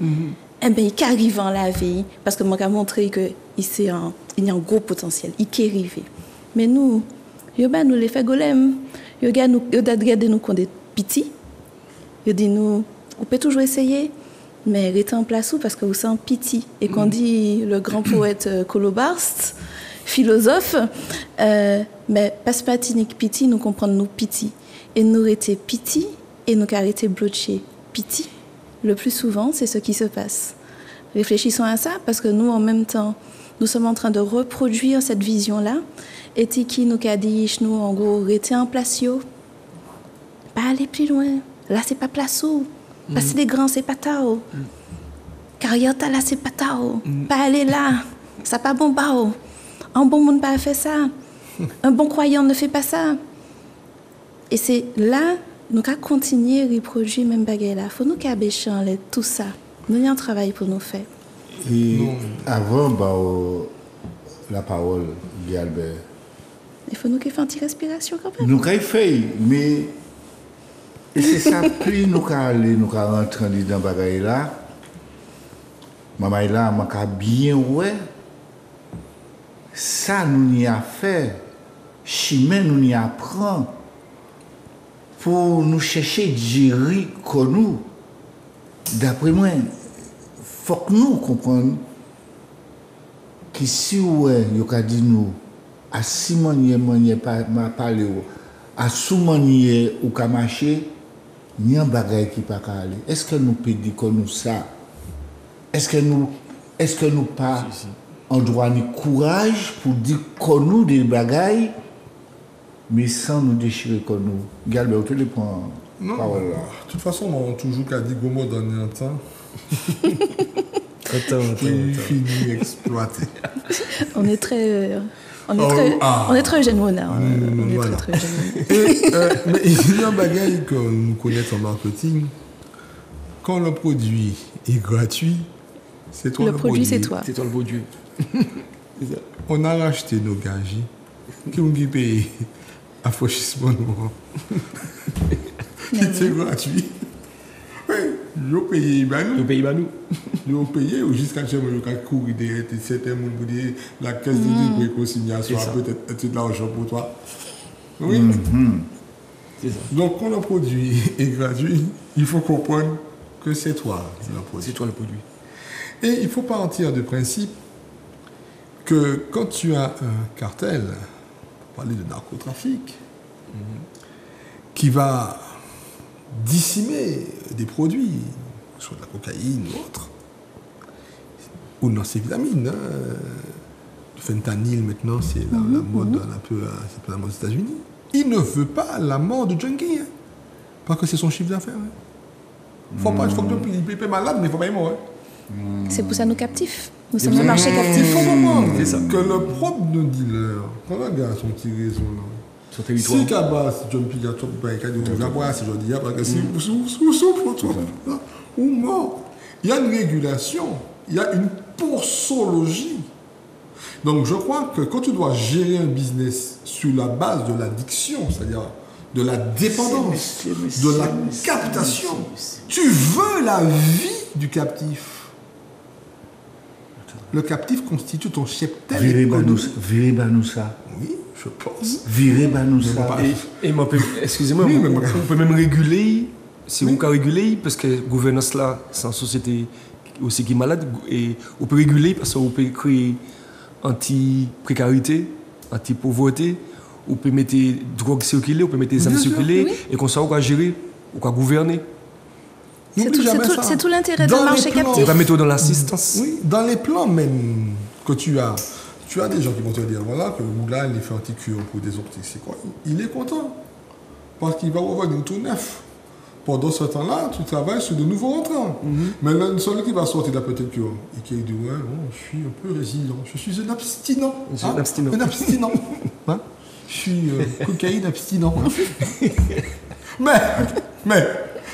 S2: Eh bien, il arrive en la vie parce que manque à montrer que il y a un gros potentiel, il est arrivé. Mais nous, il y a nous l'effet Golem. Il y a nous quand des petits. Il dit nous on peut toujours essayer, mais rester en place parce que vous sentez pitié. Et qu'on dit le grand poète Colobarst, philosophe, mais pas patinique pitié, nous comprenons nous pitié. Et nous rester pitié et nous arrêter bloquer pitié. Le plus souvent, c'est ce qui se passe. Réfléchissons à ça parce que nous, en même temps, nous sommes en train de reproduire cette vision-là. Et qui nous a dit, nous, en gros, rester en place, pas aller plus loin. Là, c'est pas place où. Passer les grands, c'est pas tao. Carrière, là, c'est pas tao. Pas aller là, ça pas bon bao. Un bon monde pas fait ça. Un bon croyant ne fait pas ça. Et c'est là, nous allons continuer à reproduire même bagaille là. Faut nous cabécher tout ça. Nous avons un travail pour nous faire.
S1: Et avant, la parole, Guy Albert.
S2: Il faut nous faire une petite respiration quand même.
S1: Nous avons fait, mais. Et c'est ça, plus nous allons rentrer dans ce bagaille là, maman là, m'a bien ouais, ça nous y a fait, chemin nous y apprend pour nous chercher de gérer comme nous. D'après moi, il faut que nous comprenions que si ouais, il y a dit nous, à si manier pas parler, à sous manier ou qu'à marcher. Il y a un bagage qui pas aller. Est-ce que nous pouvons dire que nous ça? Est-ce que nous pas en droit ni courage pour dire que nous des bagages, mais sans nous déchirer que nous? Galbert, tu les prends.
S3: Non, de toute façon, on a toujours qu'à dire Gomo dans un temps. Fini exploité.
S2: On est très. On est très jeune, on est très jeune.
S3: Mais il y a un bagage que nous connaissons en marketing. Quand le produit est gratuit, c'est toi le produit.
S2: C'est toi.
S5: C'est toi le produit.
S3: On a racheté nos gages qui ont payé affranchissement noir. Qui était gratuit. Oui, ils ont payé Ibanou. Ils ont payé jusqu'à ce que je cours derrière certains gens pour dire la caisse de dépôt et consignation a peut-être de l'argent pour toi. Oui. C'est ça. Donc, quand le produit est gratuit, il faut comprendre que c'est toi le produit.
S5: C'est toi le produit.
S3: Et il ne faut pas partir de principe que quand tu as un cartel, pour parler de narcotrafic, qui va dissimer des produits, soit de la cocaïne ou autre, ou non, c'est vitamine. Le fentanyl, maintenant, c'est la mode un peu, c'est la mode aux États-Unis. Il ne veut pas la mort de junkie, parce que c'est son chiffre d'affaires. Faut pas, il faut que il peut malade, mais il ne faut pas y mourir.
S2: C'est pour ça nous captifs. Nous sommes un marché captif.
S3: C'est ça. Que le propre de dealer, quand le gars a son petit réseau là,
S5: Sur le territoire.
S3: Si Kaba, si John Pigato, c'est je dis, parce que si vous souffrez, ou mort, il y a une régulation, il y a une posologie. Donc je crois que quand tu dois gérer un business sur la base de l'addiction, c'est-à-dire de la dépendance, de la captation, tu veux la vie du captif. Le captif constitue ton cheptel économique.
S1: Virez nous ça.
S3: Oui, je pense.
S1: Virez nous ça.
S5: Et excusez-moi, on peut même réguler, si on peut réguler, parce que la gouvernance là, c'est une société aussi qui est malade, et on peut réguler parce qu'on peut créer anti-précarité, anti-pauvreté, on peut mettre drogue circuler, on peut mettre des armes circuler, et comme ça on va gérer, on va gouverner.
S2: C'est tout l'intérêt d'un marché captif.
S5: On va mettre dans l'assistance.
S3: Oui, dans les plans même que tu as des gens qui vont te dire voilà que Moula il fait anti-cure pour des orties, c'est quoi? Il est content parce qu'il va revenir tout neuf. Pendant ce temps-là, tu travailles sur de nouveaux entrants. Mais celui qui va sortir de la petite cure et qui dit ouais, bon, je suis un peu résilient, je suis un abstinent. Un abstinent. Hein? Je suis cocaïne abstinent. mais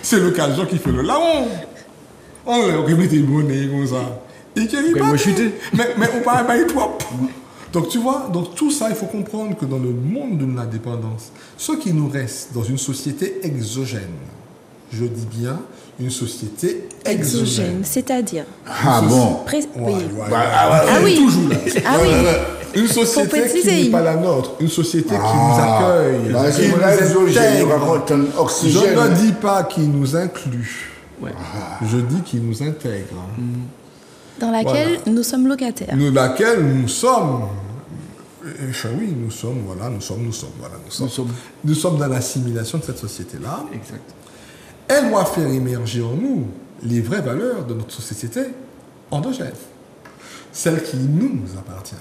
S3: c'est l'occasion qui fait le laon. On leur remet des bonnets comme ça. Et qui arrive pas. Mais on parle pas trop. Donc tu vois, donc tout ça, il faut comprendre que dans le monde de la dépendance, ce qui nous reste dans une société exogène, je dis bien une société exogène.
S2: C'est-à-dire
S1: bon.
S2: Oui.
S3: Toujours là. Une
S2: Faut
S3: société qui
S2: préciser.
S3: n'est pas la nôtre, une société qui nous accueille, qui nous intègre. Je ne dis pas qui nous inclut, je dis qui nous intègre.
S2: Dans laquelle nous sommes locataires.
S3: Nous sommes. Oui, nous sommes dans l'assimilation de cette société-là.
S5: Exact.
S3: Elle doit faire émerger en nous les vraies valeurs de notre société endogène, celle qui nous appartient,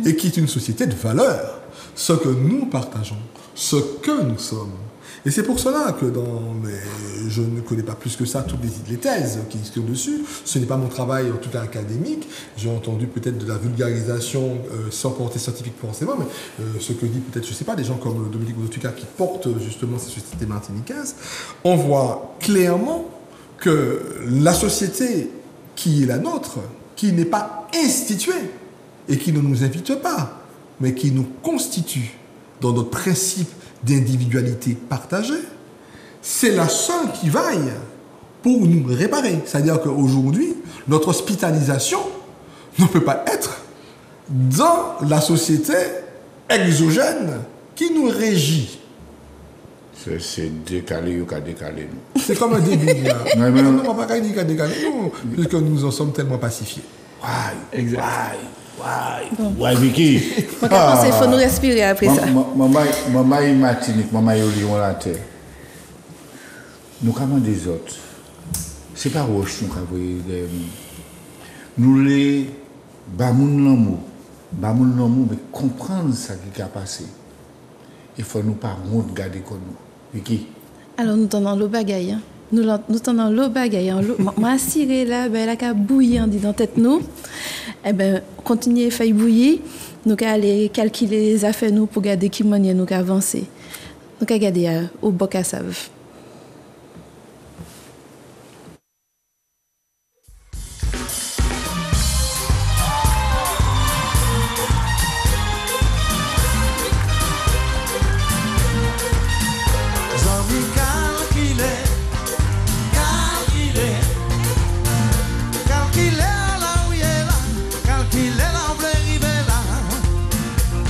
S3: et qui est une société de valeurs, ce que nous partageons, ce que nous sommes. Et c'est pour cela que je ne connais pas plus que ça toutes les thèses qui sont dessus. Ce n'est pas mon travail, en tout cas académique. J'ai entendu peut-être de la vulgarisation sans portée scientifique forcément, mais ce que dit peut-être, je ne sais pas, des gens comme Dominique Bozotuka qui portent justement ces sociétés martiniquaises. On voit clairement que la société qui est la nôtre, qui n'est pas instituée et qui ne nous invite pas, mais qui nous constitue dans notre principe d'individualité partagée, c'est la seule qui vaille pour nous réparer. C'est-à-dire qu'aujourd'hui, notre hospitalisation ne peut pas être dans la société exogène qui nous régit.
S1: C'est décalé ou qu'à décaler.
S3: C'est comme un début. Non, on ne va pas dire qu'à décaler, puisque nous en sommes tellement pacifiés.
S5: Exact.
S1: Ouais, Vicky.
S2: Il faut nous respirer après ça.
S1: Maman est Martinique, maman est au Lyon la terre. Nous avons des autres. C'est pas roche nous avons des. Nous les bamoun l'amour, mais comprendre ça qui a passé. Il faut nous pas regarder comme nous. Vicky.
S2: Alors nous tenons le bagaille. Nous tenons l'eau bagaille. Moi, assuré là, la ca bouillir dans tête nous. Eh ben, continuer à faire bouillir. Nous allons aller calculer les affaires nous pour garder qui manière nous avancer. Nous allons garder au boc à save.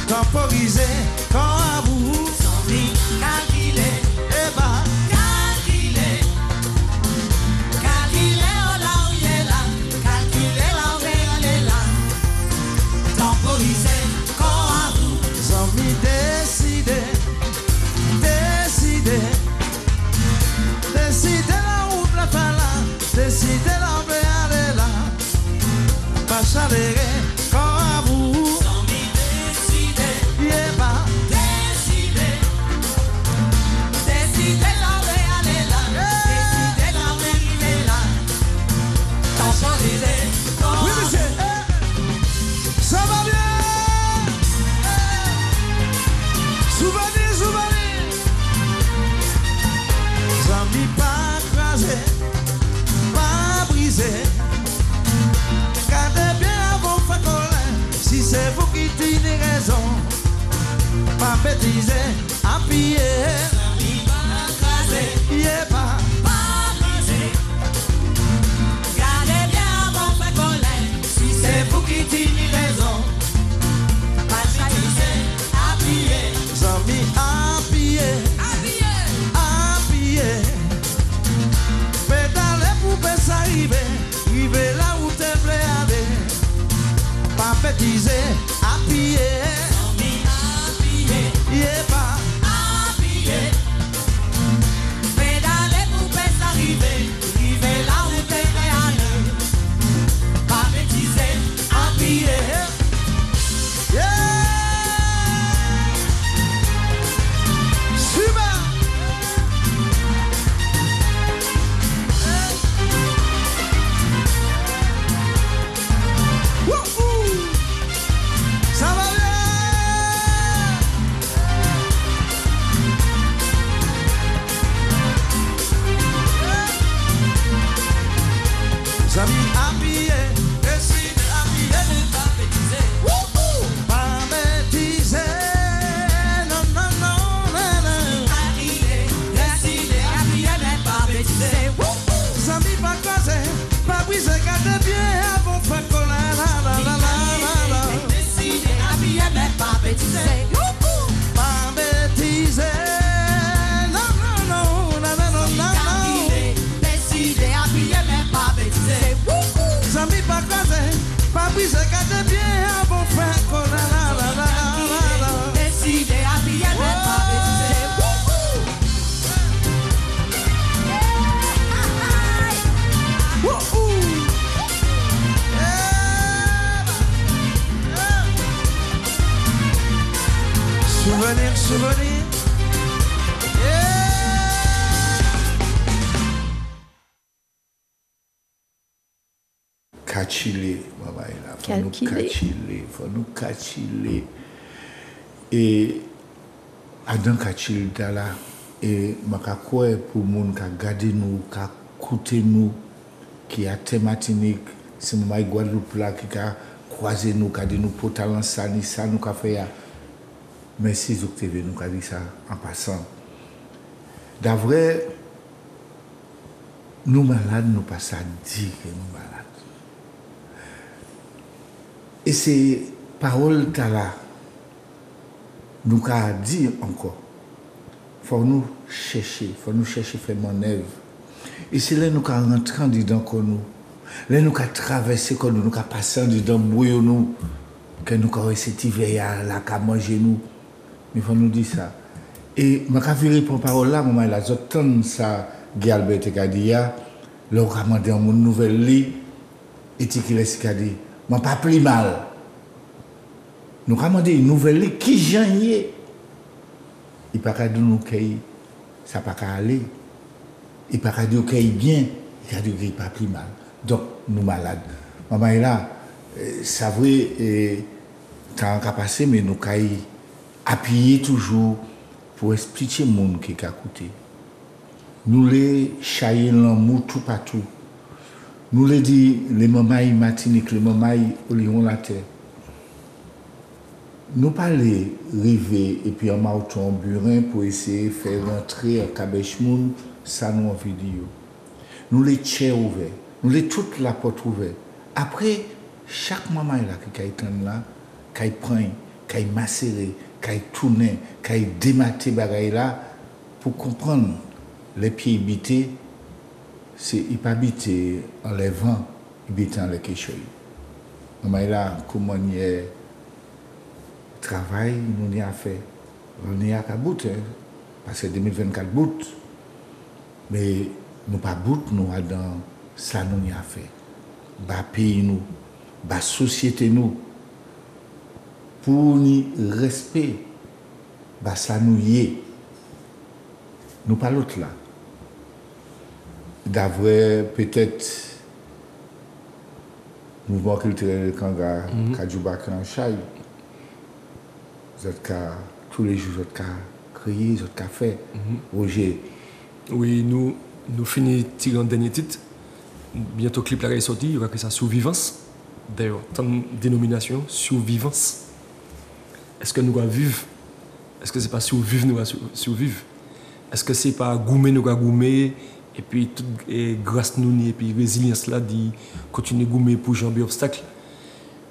S4: Temporiser quand à vous, calculer, et bah, calculer, oh là où il est là, calculer là où il est là, temporiser quand à vous, envie décider la route la fin là, décider la où aller là, pas chaler quand à vous. Oui, monsieur. Ça va bien. Souvenir.
S7: bêtiser, à piller. Yeah, pas.
S6: Gardez bien mon frère Colin, si c'est vous qui tenez raison. Pas bêtiser, appuyez.
S7: Zami, appuyez. Appuyez. Pédale pour baisser arriver. Arriver là où t'es prêt à aller. Pas bêtiser, appuyez. Yeah, pas.
S6: Pédalez pour faire arriver, arriver là où t'es prêt à aller. Pas bêtiser, appuyer.
S7: Super. Wouhou. Ça va bien. Zami habillé, décide habillé,
S6: Pas bêtiser,
S7: pas bêtiser, non, non, non, non, non.
S6: arriver, décider, appuyer, mais pas bêtiser.
S7: Zami pas casser, pas briser, garde bien avant faire coller, la la la la la la.
S6: Décider, appuyer, mais pas bêtiser.
S7: Pas bêtiser, non, non, non, non, non, non, non, non.
S6: Décider, appuyer, mais pas bêtiser.
S7: Zami pas casser, pas briser, garde bien avant faire coller, la la la la la.
S6: Décider, appuyer, mais pas bêtiser.
S7: Wouhou. Souvenir, souvenir.
S1: Kachile, maman est là. Faut nous
S2: Calculer.
S1: kachile, faut nous kachile. Et Adam kachile ta là et maka quoi pour moun ka garder nous, ka écouter nous qui a thématique, c'est maman Guadeloupe là qui a croisé nous, qui a dit nous pour talent ça ni ça nous ka fait ya. Merci Zouk TV nous ka dit ça en passant. D'avril nous malades nous pas ça dit que nous malades. Et ces paroles là, nous avons dit encore, il faut nous chercher faire mon œuvre. Et c'est là que nous avons rentré dedans comme nous, là nous avons traversé comme nous avons passé dedans bouillon nous, que nous avons essayé de là, qu'à manger nous. Mais il faut nous dire ça. Et je vais virer pour parole là, maman, là, j'entends ça, Guy Albert a dit, là, on a demandé une nouvelle lit, et qu'il a dit, je n'ai pas pris mal. Nous avons demandé une nouvelle lit qui j'en est. Il n'a pas dit nous que ça n'a pas aller. Il n'a pas dit qu'il est bien. Il a dit qu'il n'a pas pris mal. Donc, nous malades. Maman est là, ça vrai, quand on a passé, mais nous avons appuyé toujours pour expliquer au monde qui a écouté. Nous les chaillons l'amour tout partout. Nous les dit les mamans Martinique, les mamans au Lyon la terre. Nous parlons river et puis en marchant en burin pour essayer de faire rentrer un cabèche-moun, ça nous envie de dire. Nous les chairs ouverts, nous les toute la porte ouverte. Après, chaque maman là qui est là, qui prend, qui macéré, qui tourne, qui dématé bagaille là pour comprendre les pieds habités. C'est il pas habiter en levant, il habite en les questions. Maman là comment il est travail nous y a fait. On y a qu'à bout parce que 2024 bout. Mais nous pas bout nous dans ça nous y a fait. Bas pays nous, bas société nous pour ni respect bas ça nous y est. Nous pas l'autre là. D'avoir peut-être mouvement culturel Kanga, Kadjouba Kanchai, tous les jours, vous avez crié, vous avez fait. Roger.
S5: Oui, nous finissons tirant le dernier titre. Bientôt, le clip là est sorti, il y aura que ça, Survivance. D'ailleurs, tant de dénomination, Survivance. Est-ce que nous allons vivre Est-ce que c'est pas survivre nous survivre? Est-ce que c'est pas goumer nous goumer et puis toute grâce nous et puis résilience là dit continuer goumer pour jamber obstacle.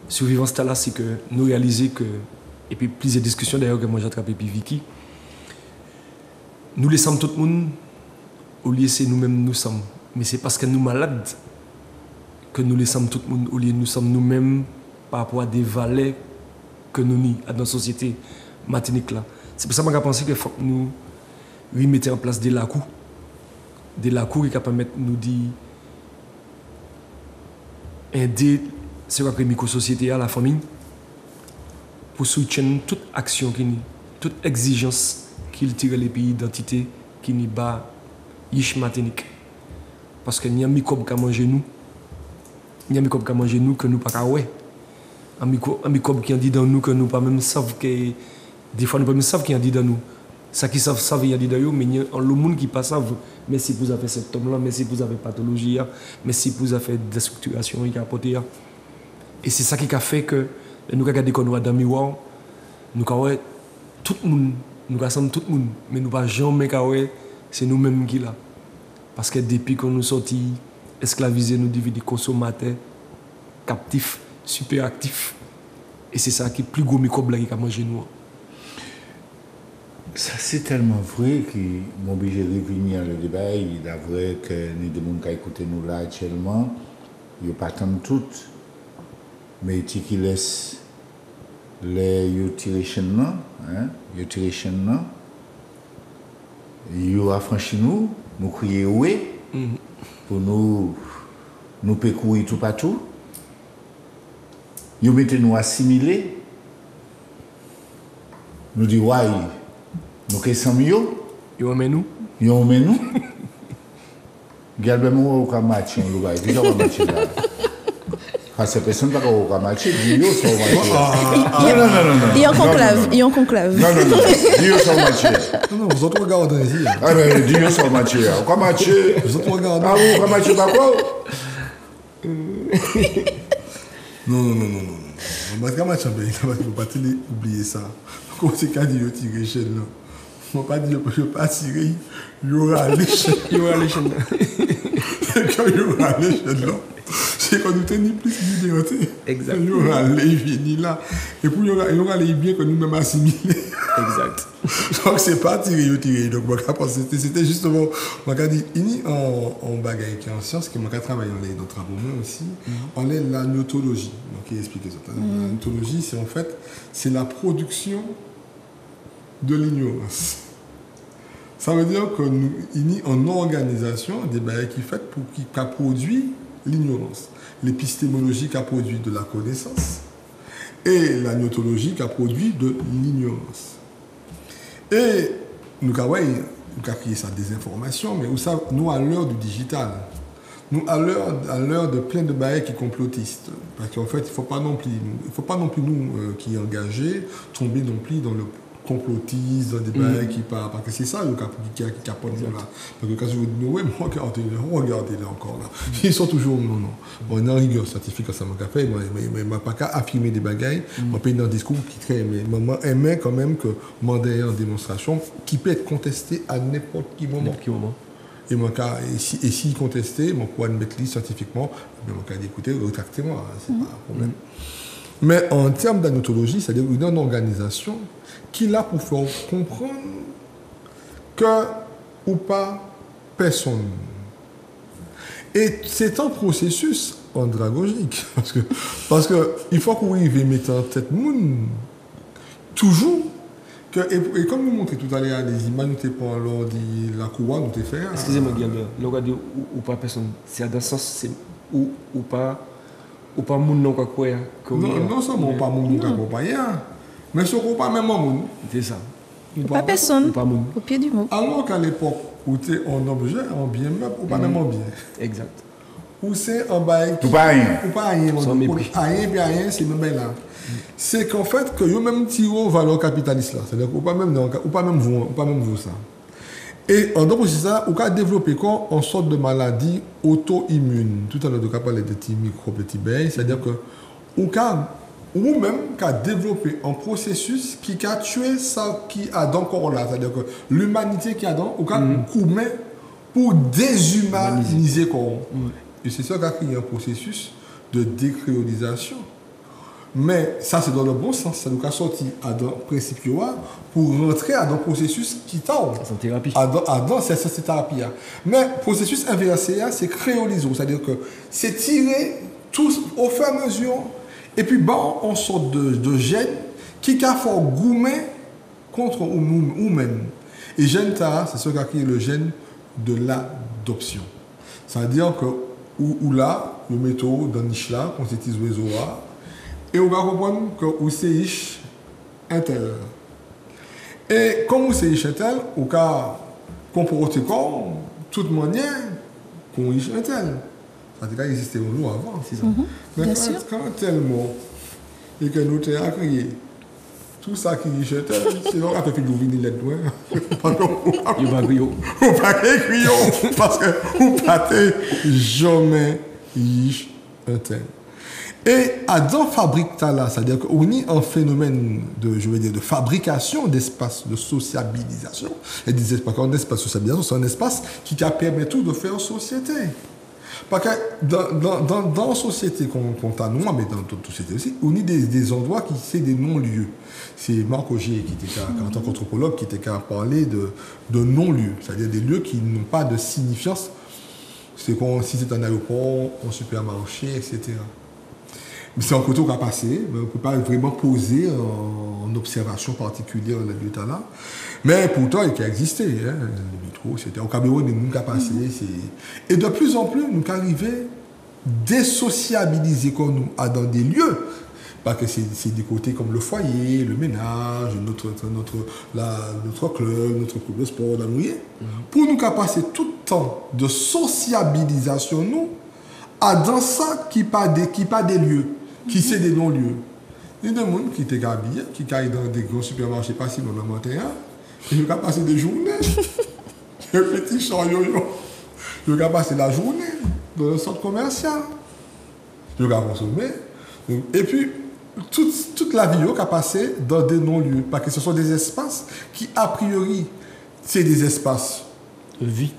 S5: Survivance là c'est que nous réaliser que et puis plusieurs discussions d'ailleurs que moi j'ai attrapé puis Vicky. Nous laissons tout le monde au lieu c'est nous-mêmes nous sommes, mais c'est parce que nous malades que nous laissons tout le monde au lieu nous sommes nous-mêmes par rapport à des valeurs que nous n'y dans la société Martinique là. C'est pour ça que je pense qu'il faut que nous mettions en place des lacous qui permettent nous d'aider ce qu'on appelle la micro-société à la famille pour soutenir toute action, toute exigence qu'il tire les pays d'identité qui n'est pas Martinique. Parce qu'il y a un microbe qui a mangé nous. Il y a un microbe qui a mangé nous que nous ne pouvons pas voir. Un microbe qui a dit dans nous que nous ne pouvons pas même savoir que des fois nous ne pouvons même savoir qu'il y a dit dans nous. Ça qui savent il y a dit dans nous, mais il y a le monde qui ne pas savent. Mais si vous avez ce symptôme là, mais si vous avez pathologie, mais si vous avez déstructuration, il y a apporté. Et c'est ça qui a fait que nous regardons quand nous sommes dans le miroir, nous avons tout le monde, nous rassemblons tout le monde, mais nous ne pouvons jamais c'est nous-mêmes qui là. Parce que depuis qu'on nous sortis esclavisés, nous devenons consommateurs, captifs, super actifs. Et c'est ça qui est plus gros microbe qui a mangé nous.
S1: Ça, c'est tellement vrai que je obligé de revenir le débat. Il est vrai que les gens qui écoutent nous là actuellement, ils ne pas tant toutes. Mais qui laissent les utilisation, ils affranchissent nous, nous crions oui, pour nous courir tout partout. Ils mettent nous assimiler. Nous disons ouais. Nous sommes mieux.
S5: Ils ont mis nous.
S1: Ils ont mis nous. Regardez-moi au match, on va déjà au match là. Parce que personne ne va au match, Dio sont au match. Non.
S2: Ils ont conclave.
S1: Non. Dio sont au match.
S3: Non, vous autres regardez ici.
S1: Ah mais Dio sont au match. Au match.
S3: Vous autres regardez.
S1: Ah vous, au match pas quoi?
S3: Non. Parce que match il ne faut pas oublier ça. Comment c'est qu'à dire tirer chez nous? On ne va pas dire que je ne vais pas tirer, il y aura l'échelle. Quand il y aura l'échelle, c'est quand nous tenons plus de liberté.
S5: Exact.
S3: Il y aura les finis là. Et puis il y aura les biens que nous-mêmes assimilés.
S5: Exact.
S3: Donc c'est pas tirer. Donc c'était justement, on a dit, en bagaille qui est en science, qui m'a travaillé dans notre travaux aussi, on est la notologie. Donc il explique ça. La notologie, c'est en fait, c'est la production de l'ignorance. Ça veut dire que nous, en organisation, des bagailles qui fait qui a produit l'ignorance. L'épistémologie qui a produit de la connaissance et la notologie qui a produit de l'ignorance. Et nous avons créé ça des informations, mais nous à l'heure du digital, nous à l'heure de plein de bagailles qui complotistes. Parce qu'en fait, il ne faut pas non plus nous qui engagés tomber non plus dans le complotisme, dans des bagailles qui partent. Parce que c'est ça qui apporte là. Parce que quand je vous dis, oui, regardez là encore là. Ils sont toujours non. On est en rigueur scientifique quand ça m'a fait, mais je ne pas qu'à affirmer des bagailles. On peut dans un discours qui très mais maman aimait quand même que demander en démonstration qui peut être contesté à n'importe quel moment. Et si contesté, mon quoi mettre scientifiquement, mon cas d'écouter, retractez-moi, c'est pas un problème. Mais en termes d'anotologie, c'est-à-dire une organisation qui est là pour faire comprendre que ou pas personne. Et c'est un processus andragogique. Parce que il faut qu'on arrive à mettre en tête monde toujours que, et comme vous montrez tout à l'heure les images, nous t'es pas l'ordi, la courroie, nous t'es fait.
S5: Excusez-moi, Guillaume, le regardez ou pas personne. C'est dans le sens, c'est ou pas. Ou pas moun non quoi
S3: non seulement pas moun non quoi mais ce qu'on pas même moun
S5: c'est ça
S2: pas personne au pied du mot
S3: alors qu'à l'époque où tu es en objet en bien meuble ou pas même en bien
S5: exact
S3: ou c'est en bail
S1: ou pas rien
S3: rien c'est même là c'est qu'en fait que yo même tiro valeur capitaliste là c'est-à-dire ou pas même vous ça. Et en donc aussi ça, on a développé en sorte de maladie auto-immune. Tout à l'heure, on a parlé de petits microbes, petits bains, c'est-à-dire que on a ou même qui a développé un processus qui a tué ça qui a encore là, c'est-à-dire que l'humanité qui a dans, ou qui met pour déshumaniser quoi. Et c'est ça qui a créé un processus de décréolisation. Mais ça, c'est dans le bon sens. Ça nous a sorti à dans principe pour rentrer à un processus qui tend.
S5: C'est une thérapie.
S3: C'est cette thérapie. Mais processus inversé, c'est créoliser. C'est-à-dire que c'est tirer tout au fur et à mesure. Et puis, on sort de gène qui a fait goumer contre nous-mêmes. Et gène, c'est ce qui a créé le gène de l'adoption. C'est-à-dire que, où là, le métaux dans niche là, on s'utilise oiseau là. Et on va comprendre que vous c'est un tel. Et comme vous c'est un tel, au cas comporter comme toute manière qu'on est un tel. Ça a existé au nous avant, c'est ça. Mais quand un tel mot et que nous avons créé tout ça qui est un tel, c'est là qu'on a fait l'ouvrir les doigts.
S5: Il va crier.
S3: Ou pas crier parce que vous ne partez jamais un tel. Et dans fabrique là, c'est-à-dire qu'on est un phénomène de fabrication d'espace de sociabilisation. Et des espaces, un espace de sociabilisation, c'est un espace qui permet tout de faire société. Parce que dans la société qu'on a nous, mais dans toute société aussi, on a des endroits qui sont des non-lieux. C'est Marc Augier, qui était en tant qu'anthropologue, qui était qu'à parler de non-lieux, c'est-à-dire des lieux qui n'ont pas de signifiance. C'est comme si c'est un aéroport, un supermarché, etc. C'est un côté qu'on a passé, mais on ne peut pas vraiment poser en observation particulière le lieu là. Mais pourtant, il a existé. Le métro, c'était au Cameroun, nous avons passé. Et de plus en plus, nous arrivons à désociabiliser dans des lieux. Parce que c'est des côtés comme le foyer, le ménage, notre club, notre club de sport, pour nous passer tout le temps de sociabilisation, nous, dans ça qui pas des lieux. Qui c'est des non-lieux. Il y a des gens qui étaient habillés, qui caillent dans des grands supermarchés passifs dans le matin, et ils ont passé des journées. Les petits chants yo-yo. Ils ont passé la journée dans le centre commercial. Ils ont consommé. Et puis, toute la vie a passé dans des non-lieux. Parce que ce sont des espaces qui, a priori, c'est des espaces de vie.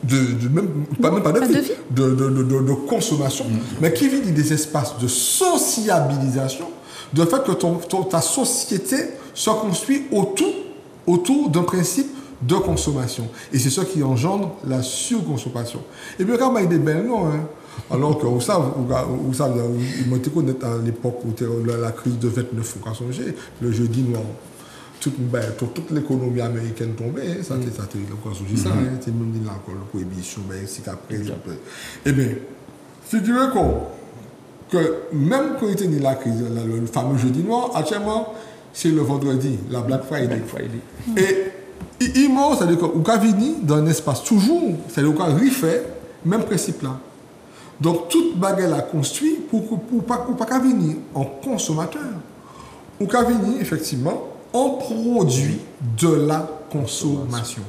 S3: Pas de vie. De consommation, mais qui vit des espaces de sociabilisation, de fait que ta société se construit autour d'un principe de consommation. Et c'est ça qui engendre la surconsommation. Et puis, quand il y a des belles noms, alors que vous savez, à l'époque où la crise de 29, on a songé, le jeudi noir. Toute l'économie américaine tombée, ça c'est encore sous ça, c'est même dit là encore la prohibition, c'est qu'après. Eh bien, figurez-vous que même quand il était la crise, le fameux jeudi noir, actuellement, c'est le vendredi, la Black Friday. Et immense, c'est-à-dire qu'on a venu dans un espace toujours, c'est-à-dire qu'on a refait même principe là. Donc toute bagarre a construit pour pas venir en consommateur, ou qu'à venir effectivement en produit de la consommation.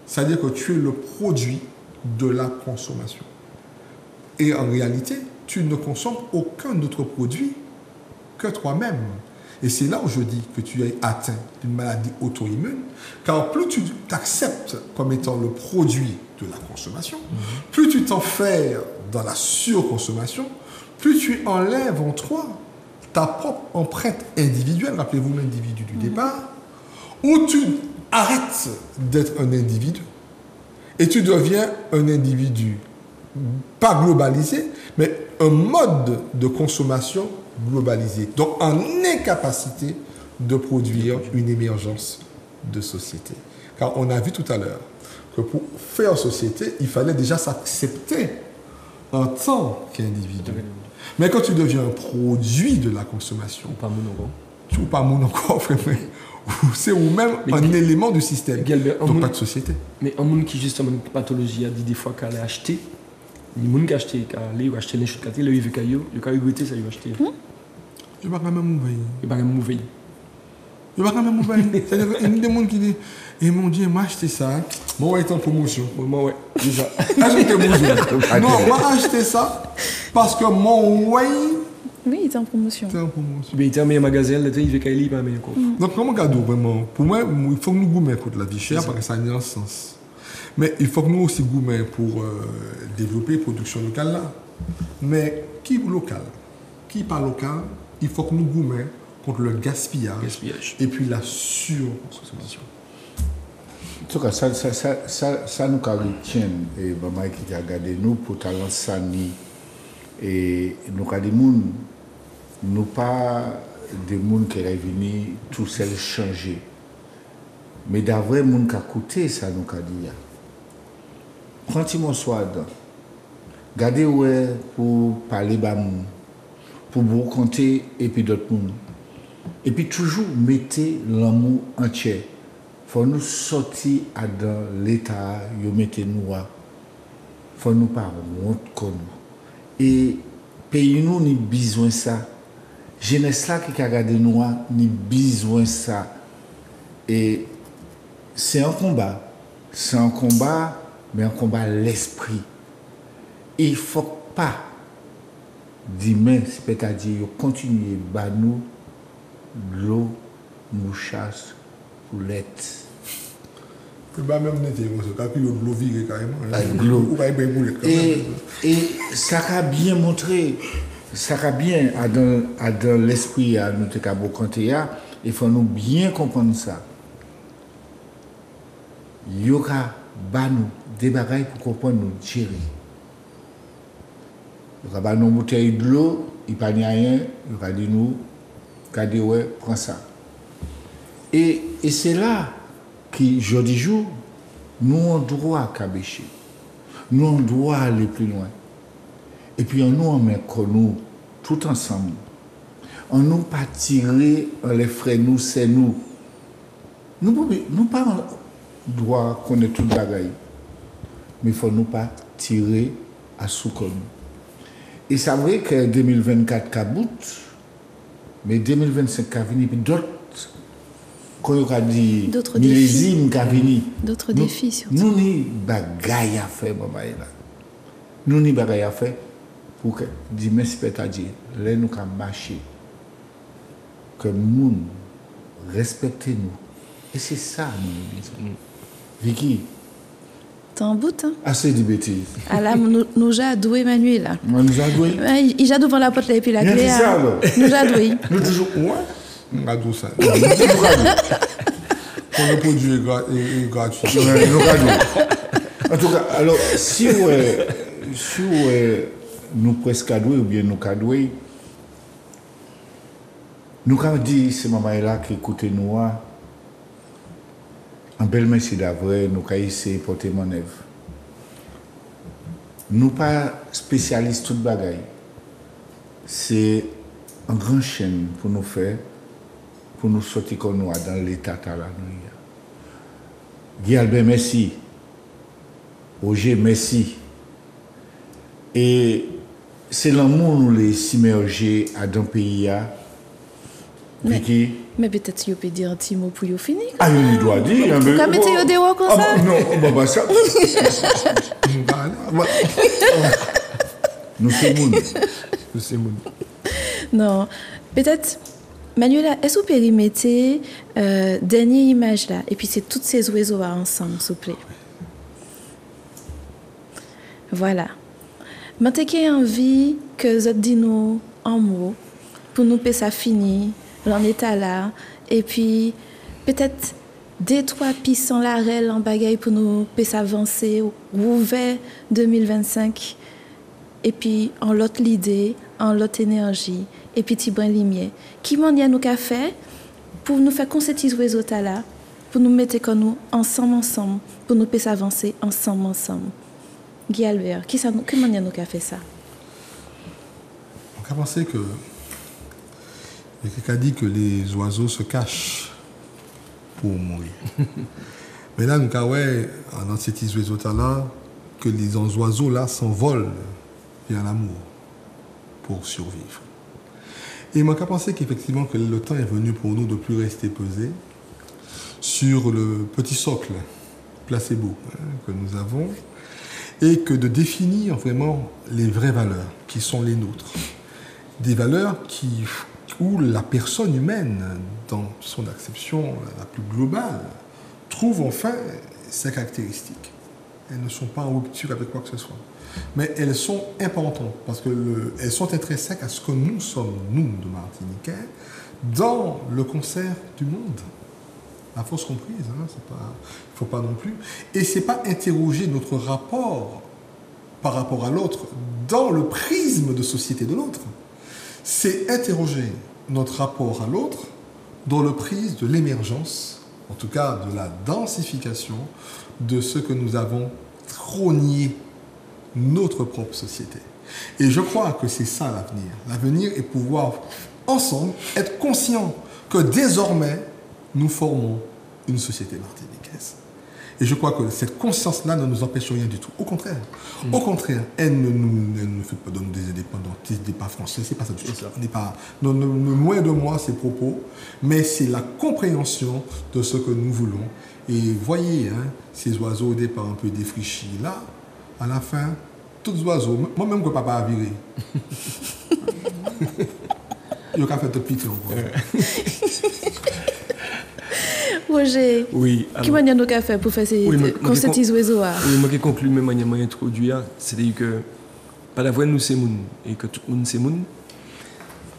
S3: C'est-à-dire que tu es le produit de la consommation. Et en réalité, tu ne consommes aucun autre produit que toi-même. Et c'est là où je dis que tu es atteint d'une maladie auto-immune, car plus tu t'acceptes comme étant le produit de la consommation, plus tu t'enfermes dans la surconsommation, plus tu enlèves en toi ta propre empreinte individuelle, rappelez-vous l'individu du départ, où tu arrêtes d'être un individu et tu deviens un individu pas globalisé, mais un mode de consommation globalisé. Donc en incapacité de produire une émergence de société. Car on a vu tout à l'heure que pour faire société, il fallait déjà s'accepter en tant qu'individu. Mais quand tu deviens un produit de la consommation, tu n'es pas mon encore, c'est ou même un élément du système, donc pas de société.
S5: Mais un monde qui justement une pathologie a dit des fois qu'elle a acheté, les gens qui ont acheté, qui ont acheté les choses, qui ont eu caillou, ils ont regretté ça, ils ont acheté.
S3: Je ne vais pas même m'ouvrir.
S5: Je ne vais pas même m'ouvrir.
S3: Je ne vais pas même m'ouvrir. C'est-à-dire qu'il y a des gens qui disent, et mon Dieu, m'a acheté ça. Moi, je suis en promotion.
S5: Moi, ouais, déjà.
S3: Acheté bonjour. Non, moi, acheté ça parce que mon way
S2: Oui, il était en promotion.
S3: C'était en promotion.
S5: Mais il était en meilleur magasin, il fait qu'il pas meilleur quoi.
S3: Donc, comment cadeau, vraiment, pour moi, il faut que nous goûtions contre la vie chère, parce que ça a un sens. Mais il faut que nous aussi goûtions pour développer la production locale là. Mais qui est local? Qui n'est pas local? Il faut que nous goûtions contre le gaspillage. Et puis la surconsommation.
S1: En tout cas, ça nous retient, et maman qui a regardé nous pour talent sani. Et nous avons des gens, nous pas des gens qui sont venus tout seul changer. Mais d'avoir des gens qui ont coûté, ça nous a dit. Quand ils soir dedans, gardez ouais pour parler bas pour vous compter et puis d'autres gens. Et puis toujours mettez l'amour entier. Faut nous sortir dans l'état, yo mettez nous. Faut nous pas honte comme nous. Et pays nous ni besoin ça. Jeunesse là qui a regardé nous ni besoin ça. Et c'est un combat. C'est un combat, mais un combat l'esprit. Et il faut pas demain, c'est-à-dire continuer à nous l'eau, mouchasse, poulette.
S3: Même l'eau virée carrément.
S1: Et ça a bien montré, ça a bien dans l'esprit à nous il faut nous bien comprendre ça. Il y aura des bagailles pour comprendre nous gérer. Il y aura une bouteille de l'eau, il n'y a rien, il y aura dit nous, regardez, ouais, prends ça. Et c'est là que, jour du jour, nous on doit cabécher. Nous on doit aller plus loin. Et puis on met nous tout ensemble. On nous pas tirer les frères, nous c'est nous. Nous pas doit connaître toute bagaille. Mais il faut nous pas tirer à sous comme. Et c'est vrai que 2024 kabout, mais 2025 ka vini puis d'autres quand on a dit millésimes ka vini.
S2: D'autres défis surtout.
S1: Nous ni bagaille à faire maman là. Nous ni bagaille à faire pour que dimanche c'est-à-dire là nous ka marcher. Que nous respectez-nous. Et c'est ça nous disons. Vicky,
S2: t'es en bout, hein?
S1: assez de bêtises.
S2: Ah là, nous j'ai doué Emmanuel là.
S1: Nous a doué.
S2: Il j'ai devant la porte là et puis la clé. Nous j'ai doué.
S1: Nous toujours ouais.
S3: On a tout ça. Pour le produit est gratuit.
S1: En tout cas, alors si nous presque cadoué ou bien nous cadoué, nous avons dit c'est maman là qui écoute nous. En belle merci d'avoir nous avons essayé de porter mon œuvre. Nous pas spécialistes toute bagaille. C'est un grand chaîne pour nous faire, pour nous sortir comme nous dans l'état là. Guy Albert, merci. Roger, merci. Et c'est l'amour nous les s'immerger à dans le pays. Vicky.
S2: Mais peut-être qu'il peut dire un petit mot pour y finir.
S1: Ah, il doit dire.
S2: Pourquoi mettez-vous des mots comme ça?
S1: Non, bah ça. Nous sommes moun.
S2: Non, peut-être, Manuela, est-ce que vous pouvez mettre dernière image là, et puis c'est toutes ces oiseaux là ensemble, s'il vous plaît. Voilà. Maintenant qu'il y a envie que vous dites nous en mots, pour nous payer ça fini, l'en état là, et puis peut-être deux, trois pistes en l'arrêt, en bagaille pour nous payer ça avancer, ouvert 2025, et puis en l'autre l'idée, en l'autre énergie, et puis petit brin lumière. Qui m'en y a nous qu'à faire pour nous faire concrétiser les résultats là, pour nous mettre comme nous ensemble, pour nous payer ça avancer ensemble. Guy Albert, qui m'en y a nous qu'à faire ça?
S3: On a pensé que il y a quelqu'un dit que les oiseaux se cachent pour mourir. Mais là, nous avons dans cet oiseau là que les oiseaux là s'envolent vers l'amour pour survivre. Et moi, j'ai pensé qu'effectivement que le temps est venu pour nous de ne plus rester pesé sur le petit socle placebo que nous avons et que de définir vraiment les vraies valeurs qui sont les nôtres. des valeurs où la personne humaine, dans son acception la plus globale, trouve enfin ses caractéristiques. Elles ne sont pas en rupture avec quoi que ce soit. Mais elles sont importantes parce qu'elles sont intrinsèques à ce que nous sommes, nous, de Martiniquais, dans le concert du monde. La fausse comprise, hein, il ne faut pas non plus. Et ce n'est pas interroger notre rapport par rapport à l'autre dans le prisme de société de l'autre. C'est interroger notre rapport à l'autre dans le prisme de l'émergence, en tout cas de la densification de ce que nous avons rogné, notre propre société. Et je crois que c'est ça l'avenir. L'avenir est pouvoir, ensemble, être conscients que désormais, nous formons une société martiniquaise. Et je crois que cette conscience-là ne nous empêche rien du tout. Au contraire. Au contraire, elle ne fait pas de nous des indépendantistes, des pas français, c'est pas ça du tout. On n'est pas, loin de moi ces propos, mais c'est la compréhension de ce que nous voulons. Et voyez, hein, ces oiseaux au départ un peu défrichis, là, à la fin, tous les oiseaux, moi-même que papa a viré. Il a fait de pitié encore.
S2: Roger,
S5: oui,
S2: qui manière nous faire pour faire ces oiseaux?
S5: Oui, moi qui conclue même manière m'a introduit, c'est-à-dire que pas la voix nous c'est moun et que tout le monde c'est moun.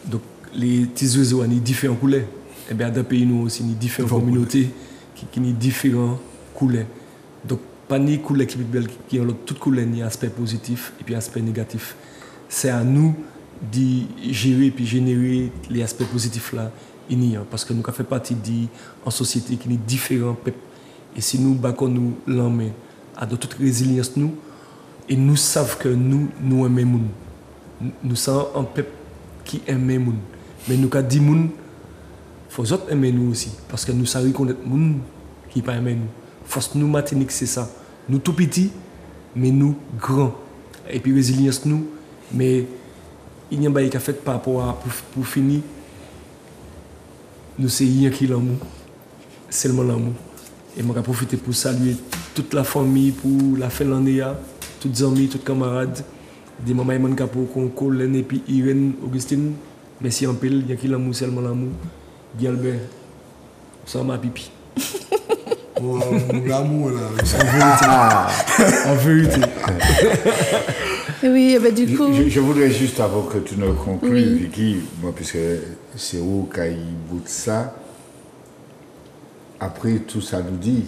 S5: Donc les petits oiseaux ont différents couleurs. Et bien dans le pays nous aussi ni différentes communautés qui ont différents couleurs. Donc pas ni couleur qui belle qui ont toutes couleurs ni aspect positif et puis aspect négatif. C'est à nous de gérer puis générer les aspects positifs là. Parce que nous avons fait partie d'une société qui est différente. Et si nous battons nous l'homme à de toute résilience, nous, et nous savons que nous aimons. Nous sommes un peuple qui aime les gens. Mais nous avons dit que il faut que nous aimer nous aussi. Parce que nous savons reconnaître les gens qui ne aiment pas nous. Force nous, Martinique, c'est ça. Nous tout petits, mais nous grands. Et puis résilience, nous. Mais il n'y a pas de fait par rapport à pour finir. Nous c'est rien qui l'amour, seulement l'amour. Et je vais profiter pour saluer toute la famille, pour la fin de l'année, tous les amis, tous les camarades, des mamans Eman Capo, Colin et puis Irène, Augustine. Merci en pile, il y a qui l'amour, seulement l'amour. Guy Albert, ça m'a pipi.
S3: Oh, l'amour là,
S5: en vérité.
S2: Oui, bah, du coup...
S1: Je voudrais juste, avant que tu ne conclues, Vicky, moi, puisque c'est où qu'il bout de ça, après tout ça nous dit,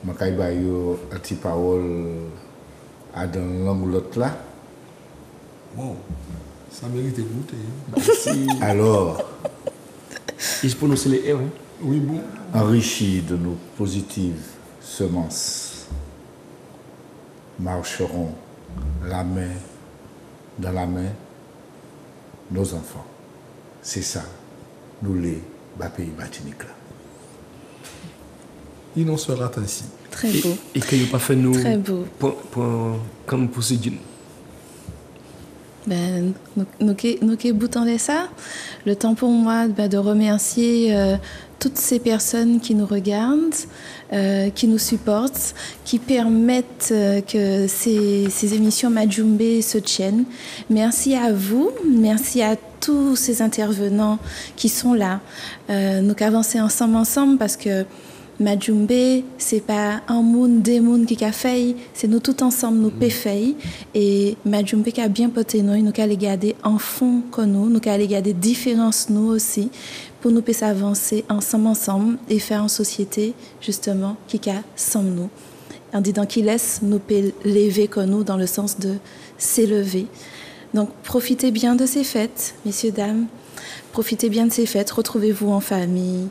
S1: je vais vous une petite parole à dans langue ou l'autre là.
S3: Bon, ça mérite d'écouter.
S5: Merci.
S1: Alors,
S5: il se prononce les R, hein?
S3: Oui, bon.
S1: Enrichis de nos positives semences, marcheront la main dans la main nos enfants. C'est ça, nous les pays Martinique là.
S3: Il en sera ainsi.
S2: Très beau.
S5: Et qu'il n'y a pas fait nous
S2: très beau.
S5: Comme procédure.
S2: Ben, nous qui boutons de ça, le temps pour moi de remercier toutes ces personnes qui nous regardent, qui nous supportent, qui permettent que ces émissions Majumbe se tiennent. Merci à vous, merci à tous ces intervenants qui sont là. Nous avançons ensemble parce que Majumbe, c'est pas un monde, des mondes qui a fait, c'est nous tous ensemble, nous fait. Et Majumbe qui a bien porté nous allons les garder en fond comme nous allons les garder différences nous aussi, pour nous puissions avancer ensemble et faire une société justement qui a sans nous. En disant qu'il laisse nous lever comme nous dans le sens de s'élever. Donc profitez bien de ces fêtes, messieurs, dames. Profitez bien de ces fêtes, retrouvez-vous en famille.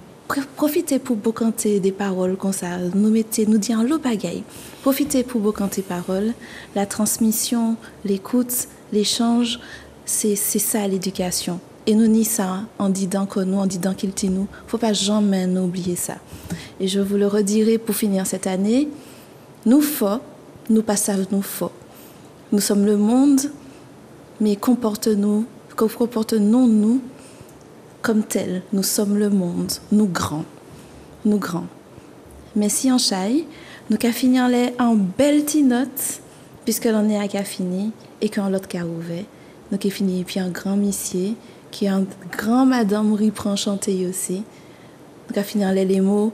S2: Profitez pour vous canter des paroles comme ça, nous dire en l'eau bagaille. Profitez pour vous canter paroles. La transmission, l'écoute, l'échange, c'est ça l'éducation. Et nous ni ça en disant que nous, en disant qu'il t'y nous. Faut pas jamais oublier ça. Et je vous le redirai pour finir cette année. Nous faux, nous passons faux. Nous sommes le monde, mais comportons-nous comme tel, nous sommes le monde, nous grands. Mais si en chaille, nous qu'à finir en belle petite note, puisque l'on est à qu'à fini et qu'en l'autre qu'à ouvert, Donc, il finit, et puis un grand monsieur, qui est un grand madame, reprend chanter aussi. Donc, à finir les mots,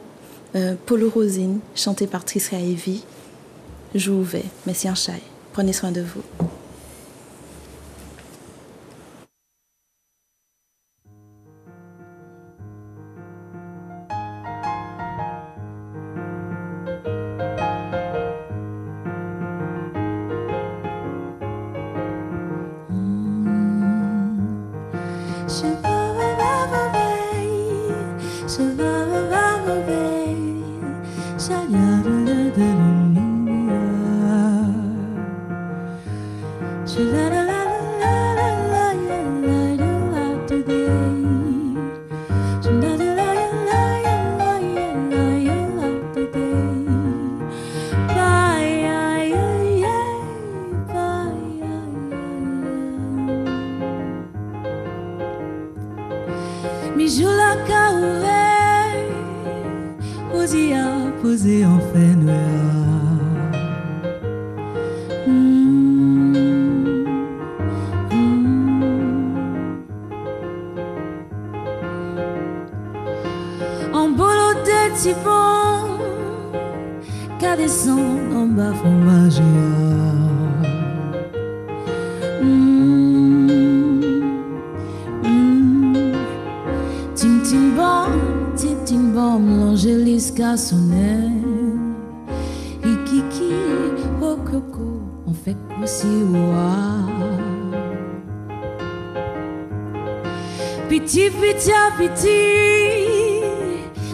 S2: Polo Rosine, chanté par Tricia Evie. Je vous vais. Merci en chai. Prenez soin de vous.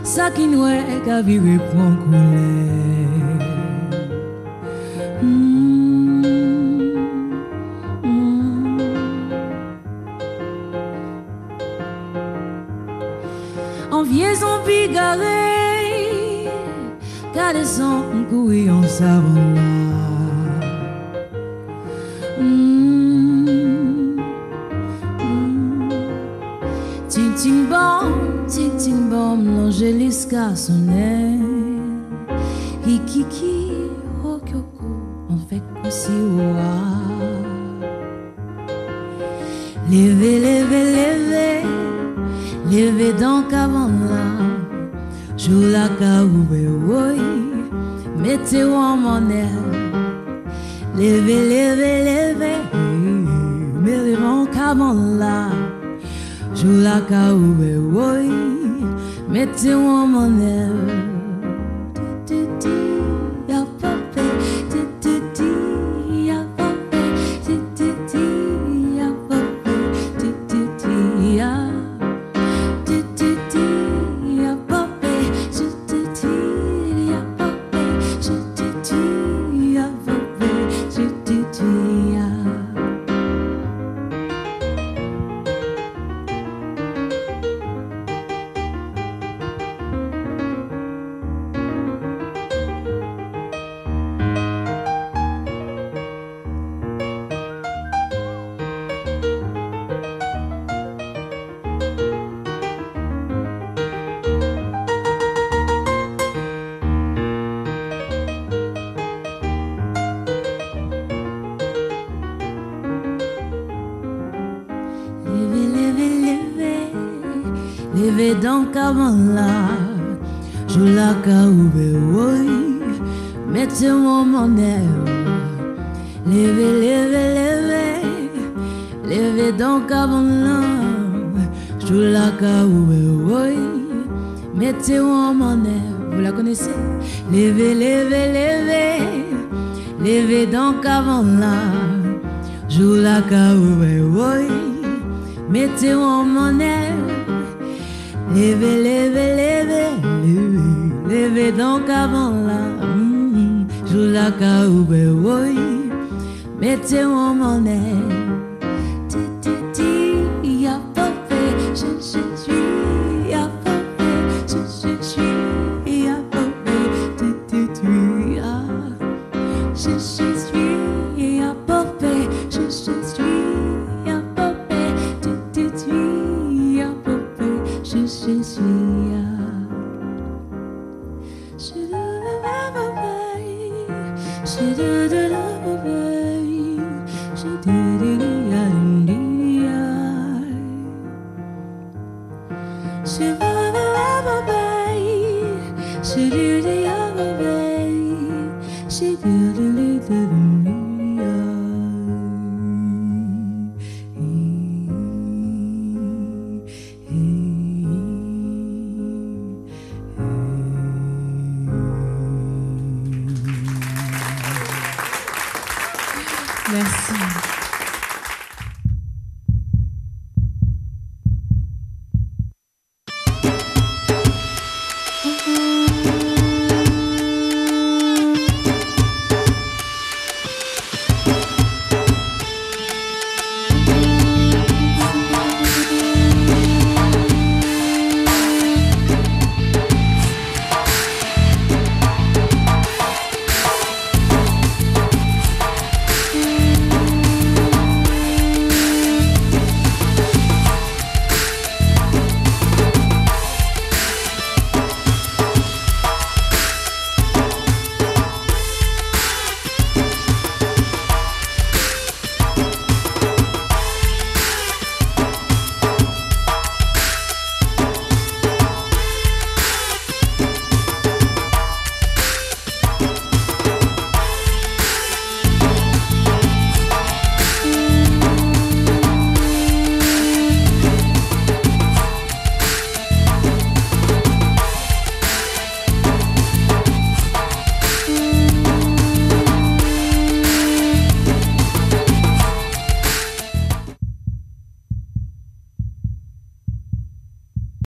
S8: Ça qui nous est qu'à vivre pour en vieux zombie garé, car les sons couillent en savon là. Ting bom, l'angélis qu'a sonné. Hikiki, hokyoko, on fait aussi wa. Levez, levez, levez, levez donc avant là. Joue la caoube, oui, mettez-vous en monnaie. Levez, levez, levez, mettez donc avant là. Joue la caoube, oui, mettez-vous en monnaie. Levez donc avant là, joue la caoube, oui, mettez-moi mon air. Levez, levez, levez, levez donc avant là, joue la caoube, oui, mettez-moi mon air. Vous la connaissez? Levez, levez, levez, levez donc avant là, joue la caoube, oui, mettez-moi mon air. Levez, levez, levez, levez, levez donc avant là. Joue la caoube, oui, mettez-moi mon air. Ya papé, je suis, ya papé, je suis, ya papé, ya, je suis, ya papé, je suis, ya papé, ya papé, je suis, ya. She did it, She love a baby, she did the other baby.